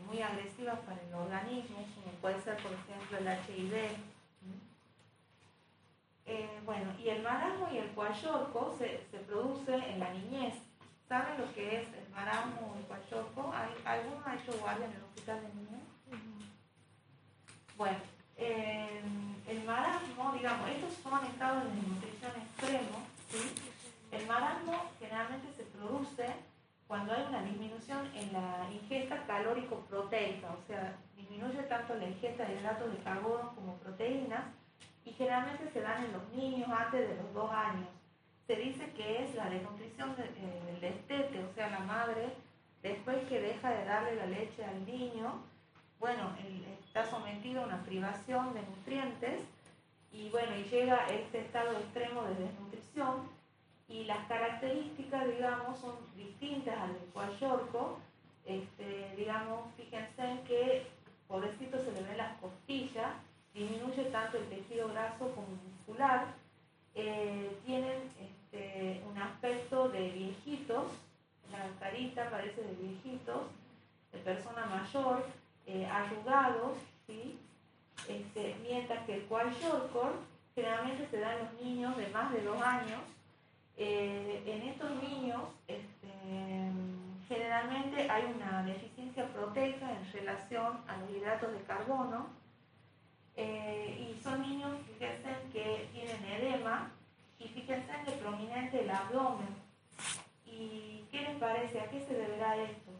muy agresivas para el organismo, como puede ser por ejemplo el HIV. Bueno, y el marasmo y el cuallorco se produce en la niñez. ¿Saben lo que es el marasmo o el cuallorco? ¿Alguno ha hecho guardia en el hospital de niños? Bueno, el marasmo, digamos, estos son estados de desnutrición extremos, ¿sí? El marasmo generalmente se produce cuando hay una disminución en la ingesta calórico-proteica, o sea, disminuye tanto la ingesta de hidratos de carbono como proteínas, y generalmente se dan en los niños antes de los 2 años. Se dice que es la desnutrición del destete, o sea, la madre, después que deja de darle la leche al niño, bueno, está sometido a una privación de nutrientes, y bueno, y llega a este estado extremo de desnutrición, y las características, digamos, son distintas al del cuallorco. Digamos, fíjense en que, pobrecito, se le ven las costillas, disminuye tanto el tejido graso como muscular, tienen un aspecto de viejitos, la carita parece de viejitos, de persona mayor, arrugados, ¿sí? Mientras que el cuallorco generalmente se da en los niños de más de 2 años. En estos niños generalmente hay una deficiencia proteica en relación a los hidratos de carbono, y son niños, fíjense, que tienen edema, y fíjense en el prominente el abdomen. ¿Y qué les parece? ¿A qué se deberá esto?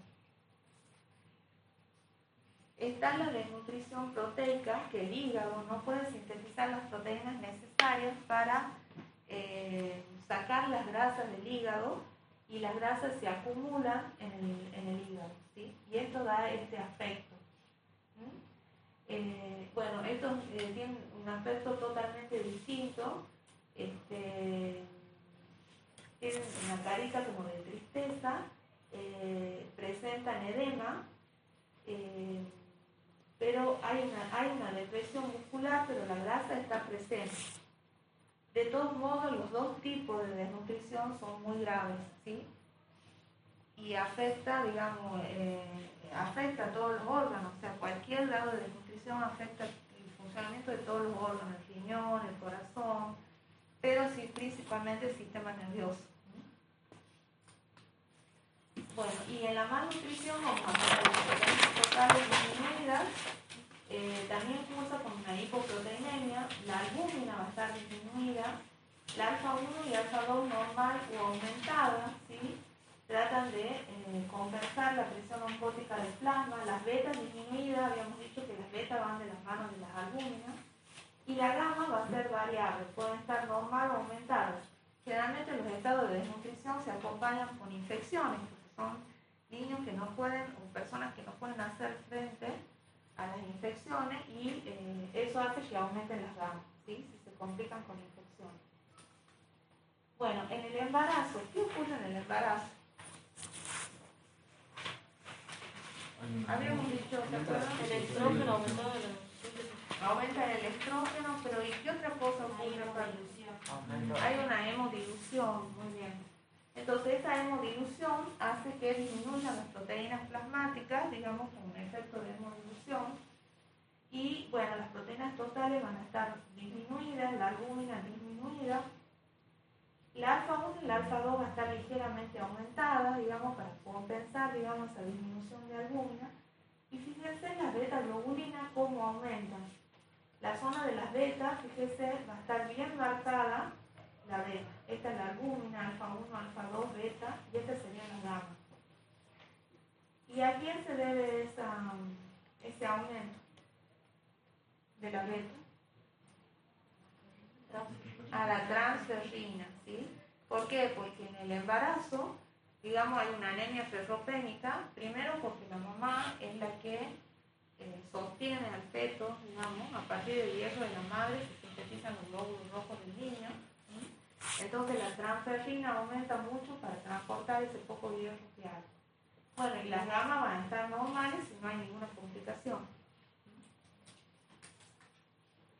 Está la desnutrición proteica, que el hígado no puede sintetizar las proteínas necesarias para sacar las grasas del hígado, y las grasas se acumulan en el hígado, ¿sí? Y esto da este aspecto. Bueno, estos tienen un aspecto totalmente distinto, tienen una carita como de tristeza, presentan edema, pero hay una depresión muscular, pero la grasa está presente. De todos modos, los dos tipos de desnutrición son muy graves, ¿sí? Y afecta, digamos, afecta a todos los órganos, o sea, cualquier grado de desnutrición afecta el funcionamiento de todos los órganos, el riñón, el corazón, pero sí principalmente el sistema nervioso. Bueno, y en la malnutrición vamos a ver las proteínas totales disminuidas, también cursa con una hipoproteinemia, la albúmina va a estar disminuida, la alfa 1 y alfa 2 normal o aumentada, ¿sí? Tratan de compensar la presión oncótica del plasma, las betas disminuidas, habíamos dicho que las betas van de las manos de las albúminas, y la gamma va a ser variable, pueden estar normal o aumentadas. Generalmente los estados de desnutrición se acompañan con infecciones, porque son niños que no pueden, o personas que no pueden hacer frente a las infecciones, y eso hace que aumenten las gammas, ¿sí? Si se complican con infecciones. Bueno, en el embarazo, ¿qué ocurre en el embarazo? Habíamos dicho, ¿se acuerdan? El estrógeno aumentado de la Aumenta el estrógeno, pero ¿y qué otra cosa ocurre? Hay una hemodilución, muy bien. Entonces esa hemodilución hace que disminuyan las proteínas plasmáticas, digamos, con un efecto de hemodilución, y bueno, las proteínas totales van a estar disminuidas, la albúmina disminuida, la alfa 1 y la alfa 2 va a estar ligeramente aumentada, digamos, para compensar, digamos, esa disminución de albúmina. Y fíjense en las beta-globulinas cómo aumentan. La zona de las betas, fíjense, va a estar bien marcada la beta. Esta es la albúmina, alfa 1, alfa 2, beta, y esta sería la gamma. ¿Y a quién se debe ese aumento de la beta? A la transferrina, ¿sí? ¿Por qué? Porque en el embarazo, digamos, hay una anemia ferropénica, primero porque la mamá es la que sostiene al feto, digamos, a partir del hierro de la madre se sintetizan los glóbulos rojos del niño, ¿sí? Entonces la transferrina aumenta mucho para transportar ese poco hierro que hay. Bueno, y las gammas van a estar normales si no hay ninguna complicación.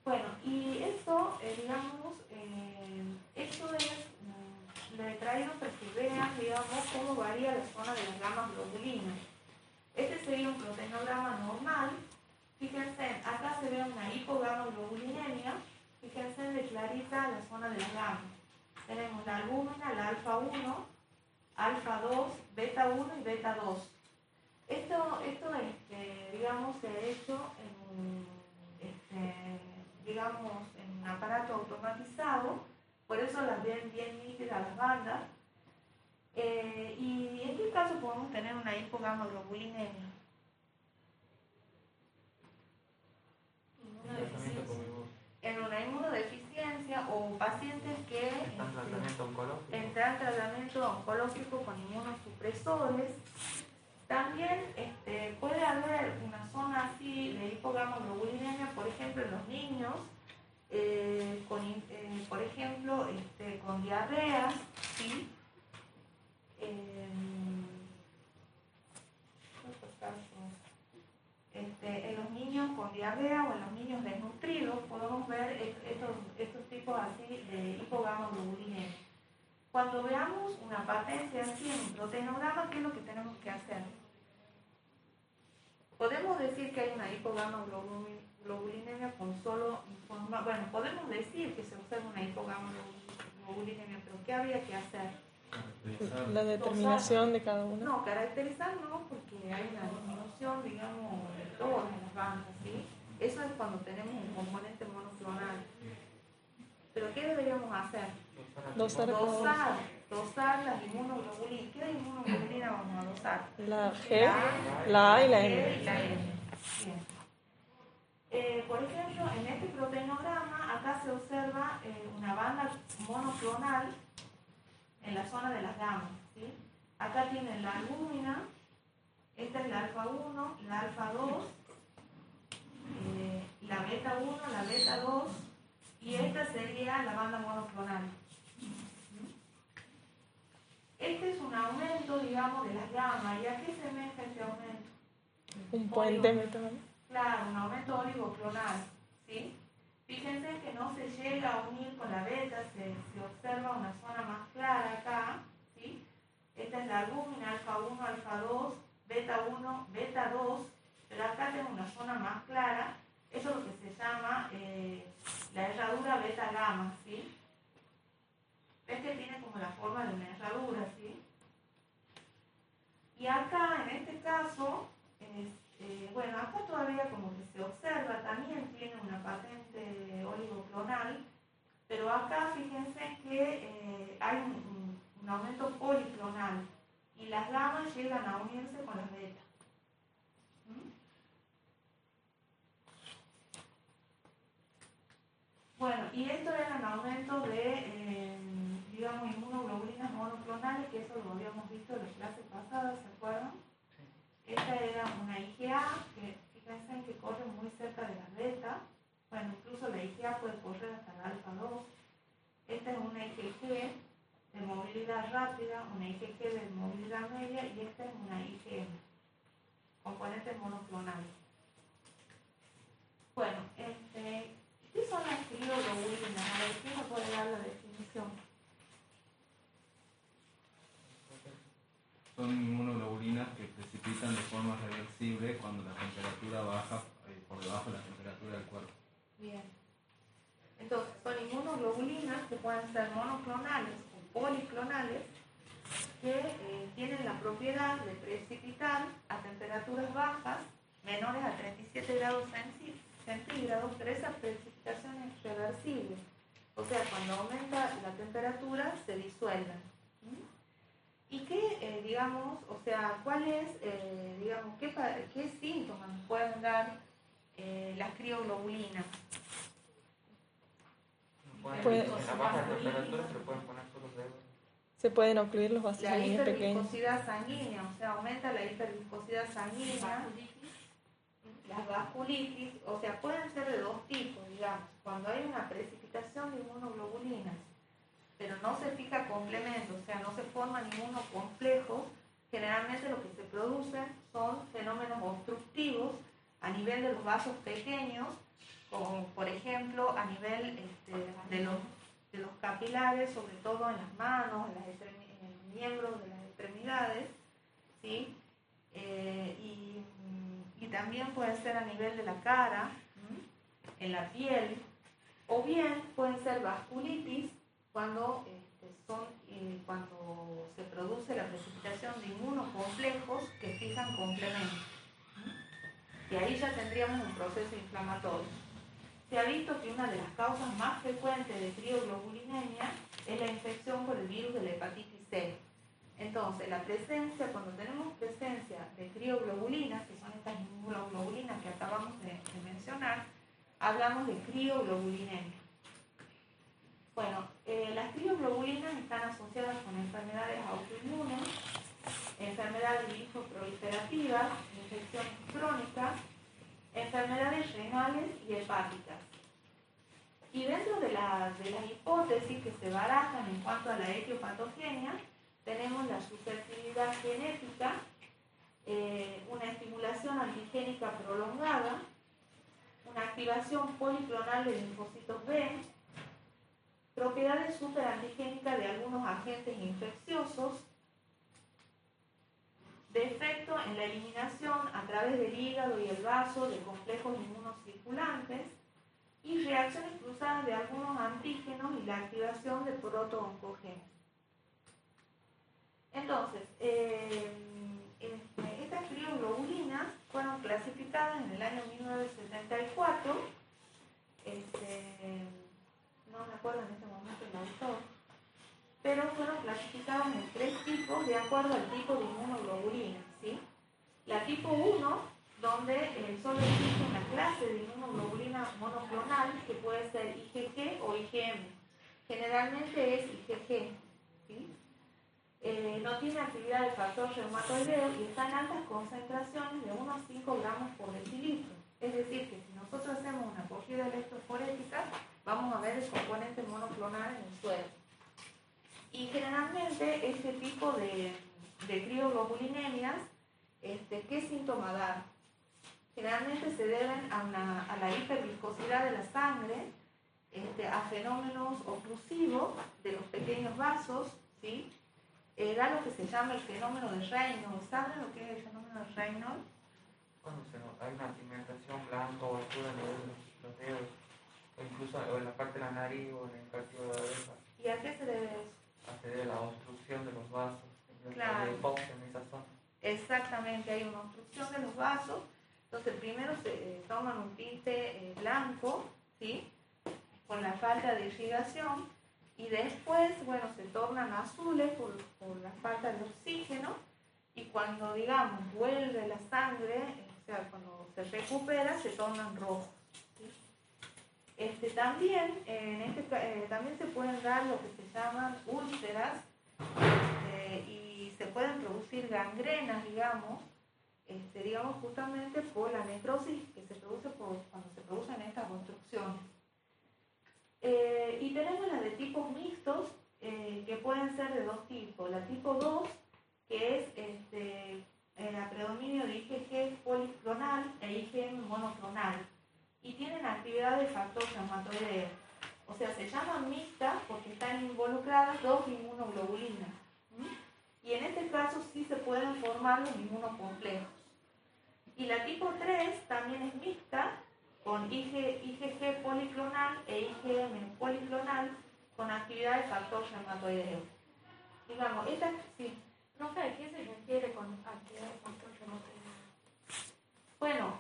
Bueno, y eso, digamos, esto es, lo he traído para que vean, digamos, cómo varía la zona de las gammas globulinas. Este sería un proteinograma normal. Fíjense, acá se ve una hipogamaglobulinemia, fíjense, de clarita la zona de las gamas. Tenemos la albúmina, la alfa 1, alfa 2, beta 1 y beta 2. Esto digamos, se ha hecho en un aparato automatizado, por eso las ven bien nítidas las bandas. ¿Y en qué caso podemos tener una hipogamaglobulinemia? En una inmunodeficiencia o pacientes que entran en tratamiento oncológico con inmunosupresores. También puede haber una zona así de hipogamaglobulinemia, por ejemplo, en los niños, por ejemplo, con diarrea, ¿sí? En los niños con diarrea o en los niños desnutridos podemos ver estos tipos así de hipogamaglobulinemia. Cuando veamos una patencia así en un proteinograma, ¿qué es lo que tenemos que hacer? Podemos decir que hay una hipogamaglobulinemia con solo información. Bueno, podemos decir que se observa una hipogamaglobulinemia, pero ¿qué habría que hacer? La determinación de cada uno. No, caracterizar no, porque hay una disminución, digamos, de todas las bandas, ¿sí? Eso es cuando tenemos un componente monoclonal. ¿Pero qué deberíamos hacer? Dosar las inmunoglobulinas. ¿Qué inmunoglobulina vamos a dosar? La G, la A y la M. Bien. Por ejemplo, en este proteinograma, acá se observa una banda monoclonal en la zona de las gamas, ¿sí? Acá tienen la albúmina, esta es la alfa 1, la alfa 2, la beta 1, la beta 2, y esta sería la banda monoclonal. Este es un aumento, digamos, de las gamas. ¿Y a qué se semeja este aumento? Un puente metal. Claro, un aumento oligoclonal, ¿sí? Fíjense que no se llega a unir con la beta, se observa una zona más clara acá, ¿sí? Esta es la albúmina, alfa 1, alfa 2, beta 1, beta 2, pero acá tengo una zona más clara. Eso es lo que se llama la herradura beta-gamma, ¿sí? ¿Ves que tiene como la forma de una herradura, ¿sí? Y acá, en este caso, bueno, acá todavía como que se observa, también tiene una patente oligoclonal, pero acá fíjense que hay un aumento policlonal y las gamas llegan a unirse con las betas. Bueno, y esto era un aumento de, digamos, inmunoglobulinas monoclonales, que eso lo habíamos visto en las clases pasadas, ¿se acuerdan? Esta era una IgA, que fíjense que corre muy cerca de la beta. Bueno, incluso la IgA puede correr hasta la alfa 2. Esta es una IgG de movilidad rápida, una IgG de movilidad media, y esta es una IgM, componentes monoclonales. Bueno, ¿qué son las crioglobulinas? A ver, ¿quién nos puede dar la definición? Son inmunoglobulinas que precipitan de forma reversible cuando la temperatura baja por debajo de la temperatura del cuerpo. Bien. Entonces, son inmunoglobulinas que pueden ser monoclonales o policlonales que tienen la propiedad de precipitar a temperaturas bajas, menores a 37 grados centígrados, pero esa precipitación es reversible. O sea, cuando aumenta la temperatura, se disuelven. ¿Y qué, digamos, o sea, cuál es, digamos, qué síntomas pueden dar las crioglobulinas? En la baja temperatura se pueden poner solo dedos. Se pueden ocluir los vasos La sanguíneos pequeños. hiperviscosidad sanguínea, o sea, aumenta la hiperviscosidad sanguínea, las vasculitis, o sea, pueden ser de dos tipos, digamos. Cuando hay una precipitación de inmunoglobulinas, pero no se fija complemento, o sea, no se forman inmunocomplejos, generalmente lo que se producen son fenómenos obstructivos a nivel de los vasos pequeños, como por ejemplo a nivel de los capilares, sobre todo en las manos, en los miembros de las extremidades, ¿sí? Y también puede ser a nivel de la cara, en la piel, O bien pueden ser vasculitis cuando, cuando se produce la precipitación de inmunocomplejos que fijan complementos. Y ahí ya tendríamos un proceso inflamatorio. Se ha visto que una de las causas más frecuentes de crioglobulinemia es la infección por el virus de la hepatitis C. Entonces, cuando tenemos presencia de crioglobulinas, que son estas inmunoglobulinas que acabamos de mencionar, hablamos de crioglobulinemia. Bueno, las crioglobulinas están asociadas con enfermedades autoinmunes, enfermedades linfoproliferativas, infecciones crónicas, enfermedades renales y hepáticas. Y dentro de las hipótesis que se barajan en cuanto a la etiopatogenia, tenemos la susceptibilidad genética, una estimulación antigénica prolongada, una activación policlonal de linfocitos B, propiedades superantigénicas de algunos agentes infecciosos, defecto en la eliminación a través del hígado y el vaso de complejos inmunocirculantes y reacciones cruzadas de algunos antígenos y la activación de protooncogenes. Entonces, estas crioglobulinas fueron clasificadas en el año 1974, no me acuerdo en este momento el autor, pero fueron clasificadas en 3 tipos de acuerdo al tipo de inmunoglobulina, ¿sí? La tipo 1, donde solo existe una clase de inmunoglobulina monoclonal que puede ser IgG o IgM. Generalmente es IgG, ¿sí? No tiene actividad de factor reumatoideo y está en altas concentraciones de unos 5 gramos por decilitro. Es decir, que si nosotros hacemos una acogida electroforética, vamos a ver el componente monoclonal en el suelo. Y generalmente este tipo de crioglobulinemias, ¿qué síntoma da? Generalmente se deben a la hiperviscosidad de la sangre, a fenómenos oclusivos de los pequeños vasos, ¿sí? Da lo que se llama el fenómeno de Reynolds. ¿Saben lo que es el fenómeno de Reynolds? Cuando hay una pigmentación blanca o azul en los dedos, o incluso en la parte de la nariz o en el cartílago de la oreja. ¿Y a qué se debe eso? Se debe a la obstrucción de los vasos, Claro. de Fox en esa zona. Exactamente, hay una obstrucción de los vasos. Entonces primero se toman un tinte blanco, ¿sí? Con la falta de irrigación, y después, bueno, se tornan azules por la falta de oxígeno, y cuando, digamos, vuelve la sangre, o sea, cuando se recupera, se tornan rojos, ¿sí? También se pueden dar lo que se llaman úlceras, y se pueden producir gangrenas, digamos, justamente por la necrosis que se produce cuando se producen estas obstrucciones. Y tenemos las de tipos mixtos, que pueden ser de 2 tipos. La tipo 2, que es el predominio de IgG policlonal e IgM monoclonal, y tienen actividad de factor reumatoideo. O sea, se llaman mixtas porque están involucradas 2 inmunoglobulinas. Y en este caso sí se pueden formar los inmunocomplejos. Y la tipo 3 también es mixta, con IgG policlonal e IgM policlonal, con actividad de factor reumatoideo. Digamos, esta sí. Profe, ¿a qué se refiere con actividad de factor reumatoideo? Bueno,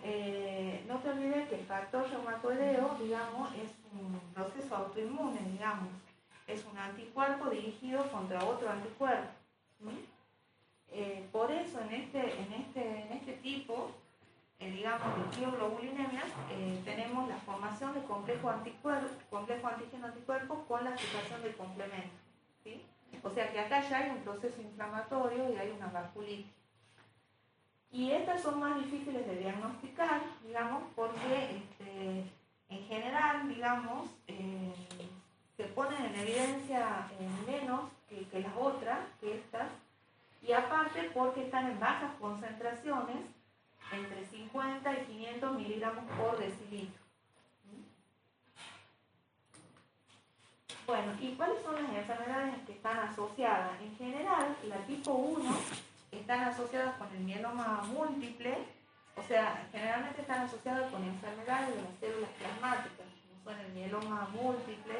no te olvides que el factor reumatoideo, digamos, es un proceso autoinmune, digamos. Es un anticuerpo dirigido contra otro anticuerpo. Por eso en este tipo, digamos, de crioglobulinemias, tenemos la formación de complejo antígeno-anticuerpo con la situación del complemento, ¿sí? O sea que acá ya hay un proceso inflamatorio y hay una vasculitis. Y estas son más difíciles de diagnosticar, digamos, porque en general, digamos, se ponen en evidencia menos que las otras, que estas, y aparte porque están en bajas concentraciones, entre 50 y 500 miligramos por decilitro. Bueno, ¿y cuáles son las enfermedades que están asociadas? En general, la tipo 1 están asociadas con el mieloma múltiple, o sea, generalmente están asociadas con enfermedades de las células plasmáticas, como son el mieloma mieloma múltiple,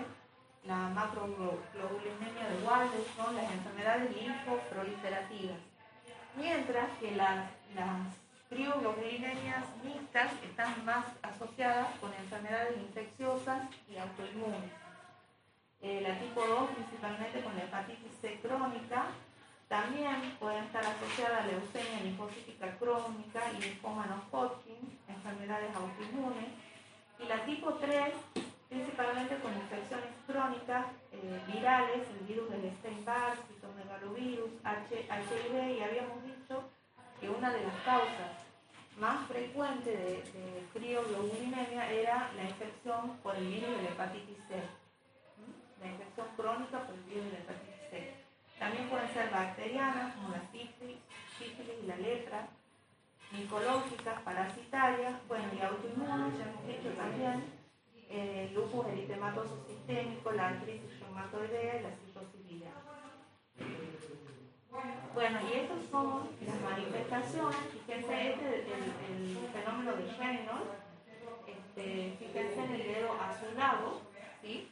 la macroglobulinemia de Walden, son las enfermedades linfoproliferativas. Mientras que las crioglobulinemias mixtas están más asociadas con enfermedades infecciosas y autoinmunes. La tipo 2 principalmente con la hepatitis C crónica, también pueden estar asociadas a leucemia linfocítica crónica y linfoma no-Hodgkin, enfermedades autoinmunes. Y la tipo 3 principalmente con infecciones crónicas virales, el virus del Epstein-Barr, citomegalovirus, HIV, y habíamos dicho que una de las causas más frecuentes de crioglobulinemia era la infección por el virus de la hepatitis C, la infección crónica por el virus de la hepatitis C. También pueden ser bacterianas como la sífilis y la lepra, micológicas, parasitarias, bueno, y autoinmunes, ya hemos dicho también, lupus eritematoso sistémico, la artritis reumatoidea y la citosis viral. Bueno, y estas son las manifestaciones. Fíjense, el fenómeno de Reynolds, fíjense en el dedo azulado, ¿sí?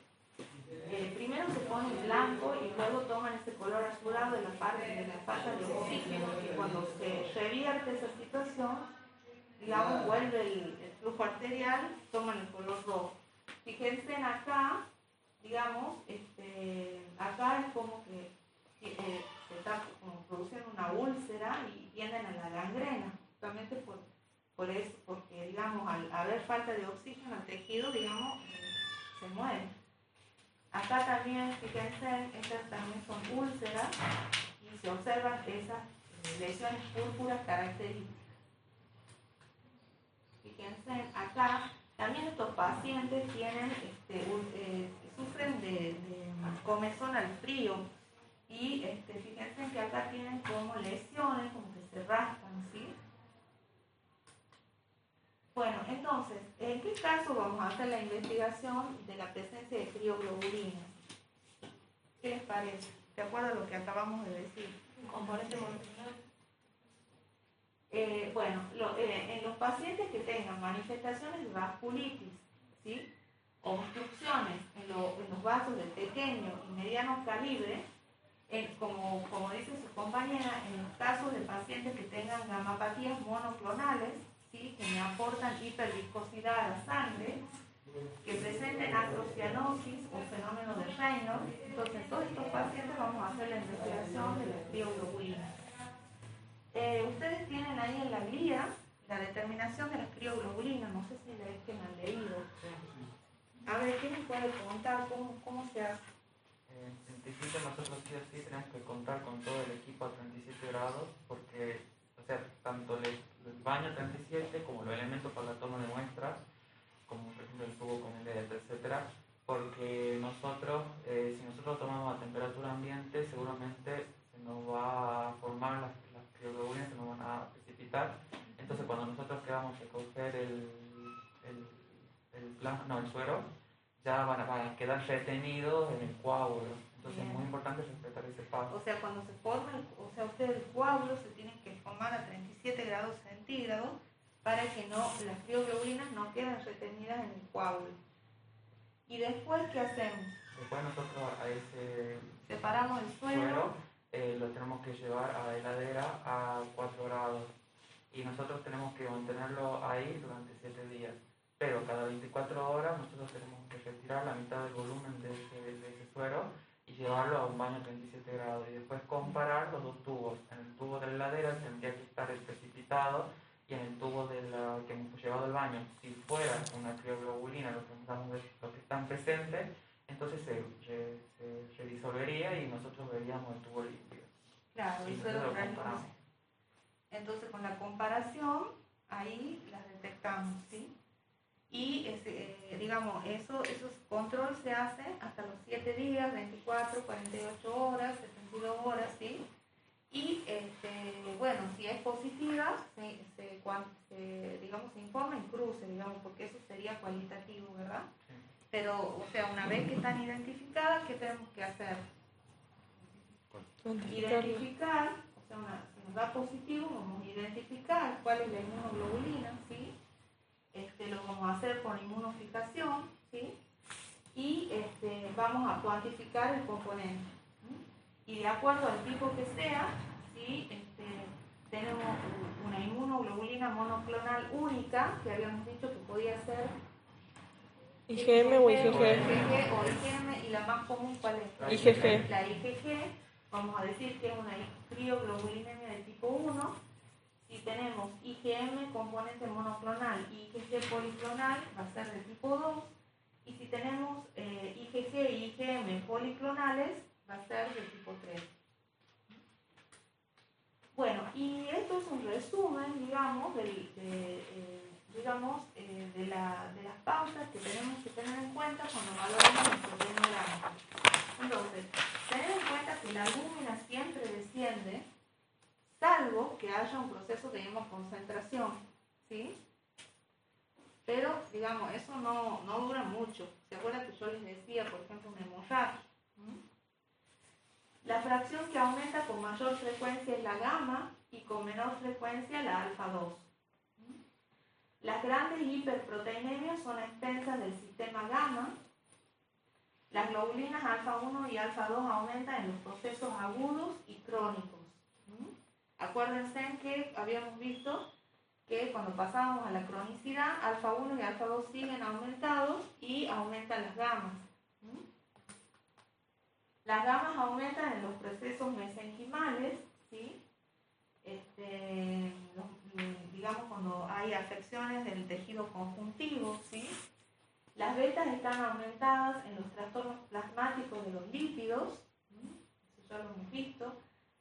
Primero se pone blanco y luego toman ese color azulado de la falta de oxígeno, y cuando se revierte esa situación, digamos, vuelve el flujo arterial, toman el color rojo. Fíjense en acá, digamos, acá es como que se está como produciendo una úlcera y tienden a la gangrena, justamente por eso, porque, digamos, al haber falta de oxígeno al tejido, digamos, se muere. Acá también, fíjense, estas también son úlceras y se observan esas lesiones púrpuras características. Fíjense, acá también estos pacientes tienen, sufren de comezón al frío y fíjense que acá tienen como lesiones, como que se raspan, ¿sí? Bueno, entonces, ¿en qué caso vamos a hacer la investigación de la presencia de crioglobulinas? ¿Qué les parece? ¿De acuerdo a lo que acabamos de decir? Un componente molecular. Bueno, en los pacientes que tengan manifestaciones de vasculitis, ¿sí? Obstrucciones en los vasos de pequeño y mediano calibre, como dice su compañera, en los casos de pacientes que tengan gamapatías monoclonales, ¿sí? Que me aportan hiperviscosidad a la sangre, que presenten atrocianosis o fenómeno de Reynolds, entonces en todos estos pacientes vamos a hacer la investigación de las crioglobulinas. Ustedes tienen ahí en la guía la determinación de las crioglobulinas, no sé si es que me han leído. A ver, ¿quién me puede contar cómo se hace? En científica nosotros sí o sí tenemos que contar con todo el equipo a 37 grados porque, o sea, tanto el baño a 37 como los elementos para la toma de muestras, como por ejemplo el tubo con el EDT, etcétera, porque nosotros, si nosotros tomamos a temperatura ambiente, seguramente se nos va a formar las crioglobulinas, se nos van a precipitar. Entonces cuando nosotros queramos recoger el suero, ya van a quedar retenidos en el coágulo. Entonces Bien. es muy importante respetar ese paso. O sea, cuando se forma, ustedes el coágulo se tienen que formar a 37 grados centígrados para que las crioglobulinas no queden retenidas en el coágulo. ¿Y después qué hacemos? Después nosotros a ese Separamos el suero. lo tenemos que llevar a la heladera a 4 grados y nosotros tenemos que mantenerlo ahí durante 7 días. Pero cada 24 horas nosotros tenemos que retirar la mitad del volumen de ese suero y llevarlo a un baño a 37 grados y después comparar los dos tubos. En el tubo de la heladera tendría que estar el precipitado y en el tubo que hemos llevado al baño, si fuera una crioglobulina lo que están presentes, entonces se disolvería y nosotros veríamos el tubo limpio. Claro, Y el nosotros suero lo comparamos. Entonces con la comparación, ahí las detectamos, ¿sí? Y digamos, esos controles se hacen hasta los 7 días, 24, 48 horas, 72 horas, ¿sí? Y bueno, si es positiva, digamos, se informa en cruce, digamos, porque eso sería cualitativo, ¿verdad? Sí. Pero, o sea, una vez que están identificadas, ¿qué tenemos que hacer? Identificar, o sea, si nos da positivo, vamos a identificar cuál es la inmunoglobulina, ¿sí? Lo vamos a hacer con inmunofijación, ¿sí? vamos a cuantificar el componente. Y de acuerdo al tipo que sea, ¿sí? Tenemos una inmunoglobulina monoclonal única, que habíamos dicho que podía ser IgM o IgG. o IgM, y la más común, ¿cuál es? IgG. La IgG, vamos a decir que es una crioglobulinemia de tipo 1. Si tenemos IgM componente monoclonal y IgG policlonal, va a ser de tipo 2. Y si tenemos IgG y IgM policlonales, va a ser de tipo 3. Bueno, y esto es un resumen, digamos, de las pautas que tenemos que tener en cuenta cuando valoramos el proteinograma. Entonces, tener en cuenta que la albúmina siempre desciende, salvo que haya un proceso de hemoconcentración, ¿sí? Pero, digamos, eso no dura mucho. ¿Se acuerdan que yo les decía, por ejemplo, una hemorragia? La fracción que aumenta con mayor frecuencia es la gamma y con menor frecuencia la alfa 2. Las grandes hiperproteinemias son extensas del sistema gamma. Las globulinas alfa 1 y alfa 2 aumentan en los procesos agudos y crónicos. Acuérdense que habíamos visto que cuando pasamos a la cronicidad, alfa 1 y alfa 2 siguen aumentados y aumentan las gamas. Las gamas aumentan en los procesos mesenquimales, ¿sí? Digamos cuando hay afecciones del tejido conjuntivo, ¿sí? Las betas están aumentadas en los trastornos plasmáticos de los lípidos, eso ya lo hemos visto.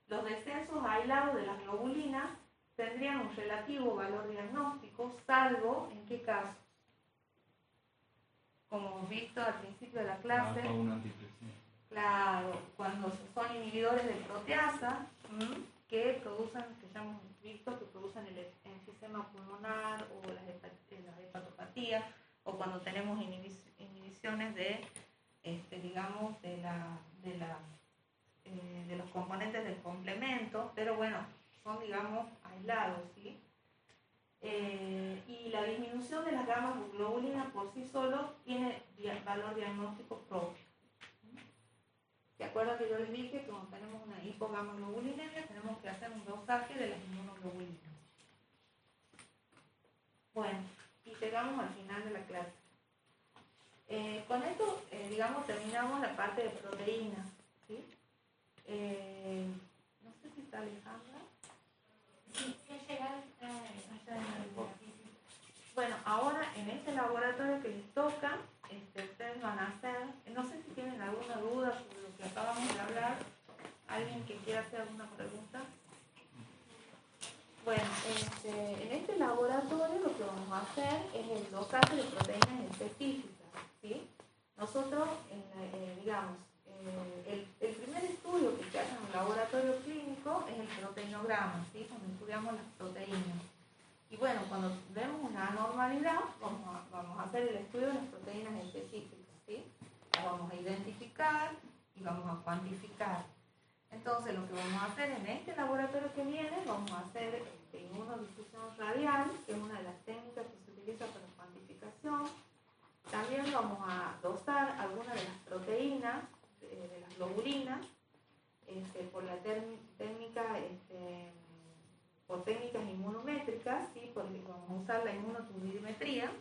Los descensos aislados de las globulinas tendrían un relativo valor diagnóstico, salvo en qué casos. Como hemos visto al principio de la clase, claro, cuando son inhibidores de proteasa, que producen, que ya hemos visto, que producen el enfisema pulmonar o las hepatopatías, o cuando tenemos inhibiciones de, digamos, de los componentes del complemento, pero bueno, son, digamos, aislados, ¿sí? Y la disminución de las gamas globulina por sí solo tiene valor diagnóstico propio. ¿Se acuerdan que yo les dije que cuando tenemos una hipogamaglobulinemia tenemos que hacer un dosaje de las inmunoglobulinas? Bueno, y llegamos al final de la clase. Con esto, digamos, terminamos la parte de proteínas, ¿sí? No sé si está Alejandra. Sí, llegar Bueno, ahora en este laboratorio que les toca, ustedes van a hacer, no sé si tienen alguna duda sobre lo que acabamos de hablar, alguien que quiera hacer alguna pregunta. Bueno, en este laboratorio lo que vamos a hacer es el dosaje de proteínas específicas, ¿sí? Nosotros, digamos, el primer estudio que se hace en un laboratorio clínico es el proteinograma, ¿sí? Cuando estudiamos las proteínas. Y bueno, cuando vemos una anormalidad, vamos a hacer el estudio de las proteínas específicas, ¿sí? Las vamos a identificar y vamos a cuantificar. Entonces, lo que vamos a hacer en este laboratorio que viene, vamos a hacer inmunodifusión radial, que es una de las técnicas que se utiliza para la cuantificación. También vamos a dosar algunas de las proteínas, de las globulinas, por la técnica, por técnicas inmunométricas, ¿sí? Porque vamos a usar la inmunoturbidimetría,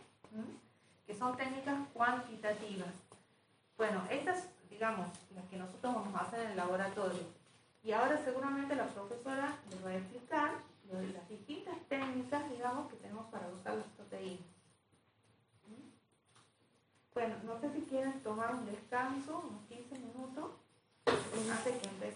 que son técnicas cuantitativas. Bueno, estas, digamos, las que nosotros vamos a hacer en el laboratorio. Y ahora seguramente la profesora les va a explicar las distintas técnicas, digamos, que tenemos para usar las proteínas. Bueno, no sé si quieren tomar un descanso, unos 15 minutos, antes que empecemos.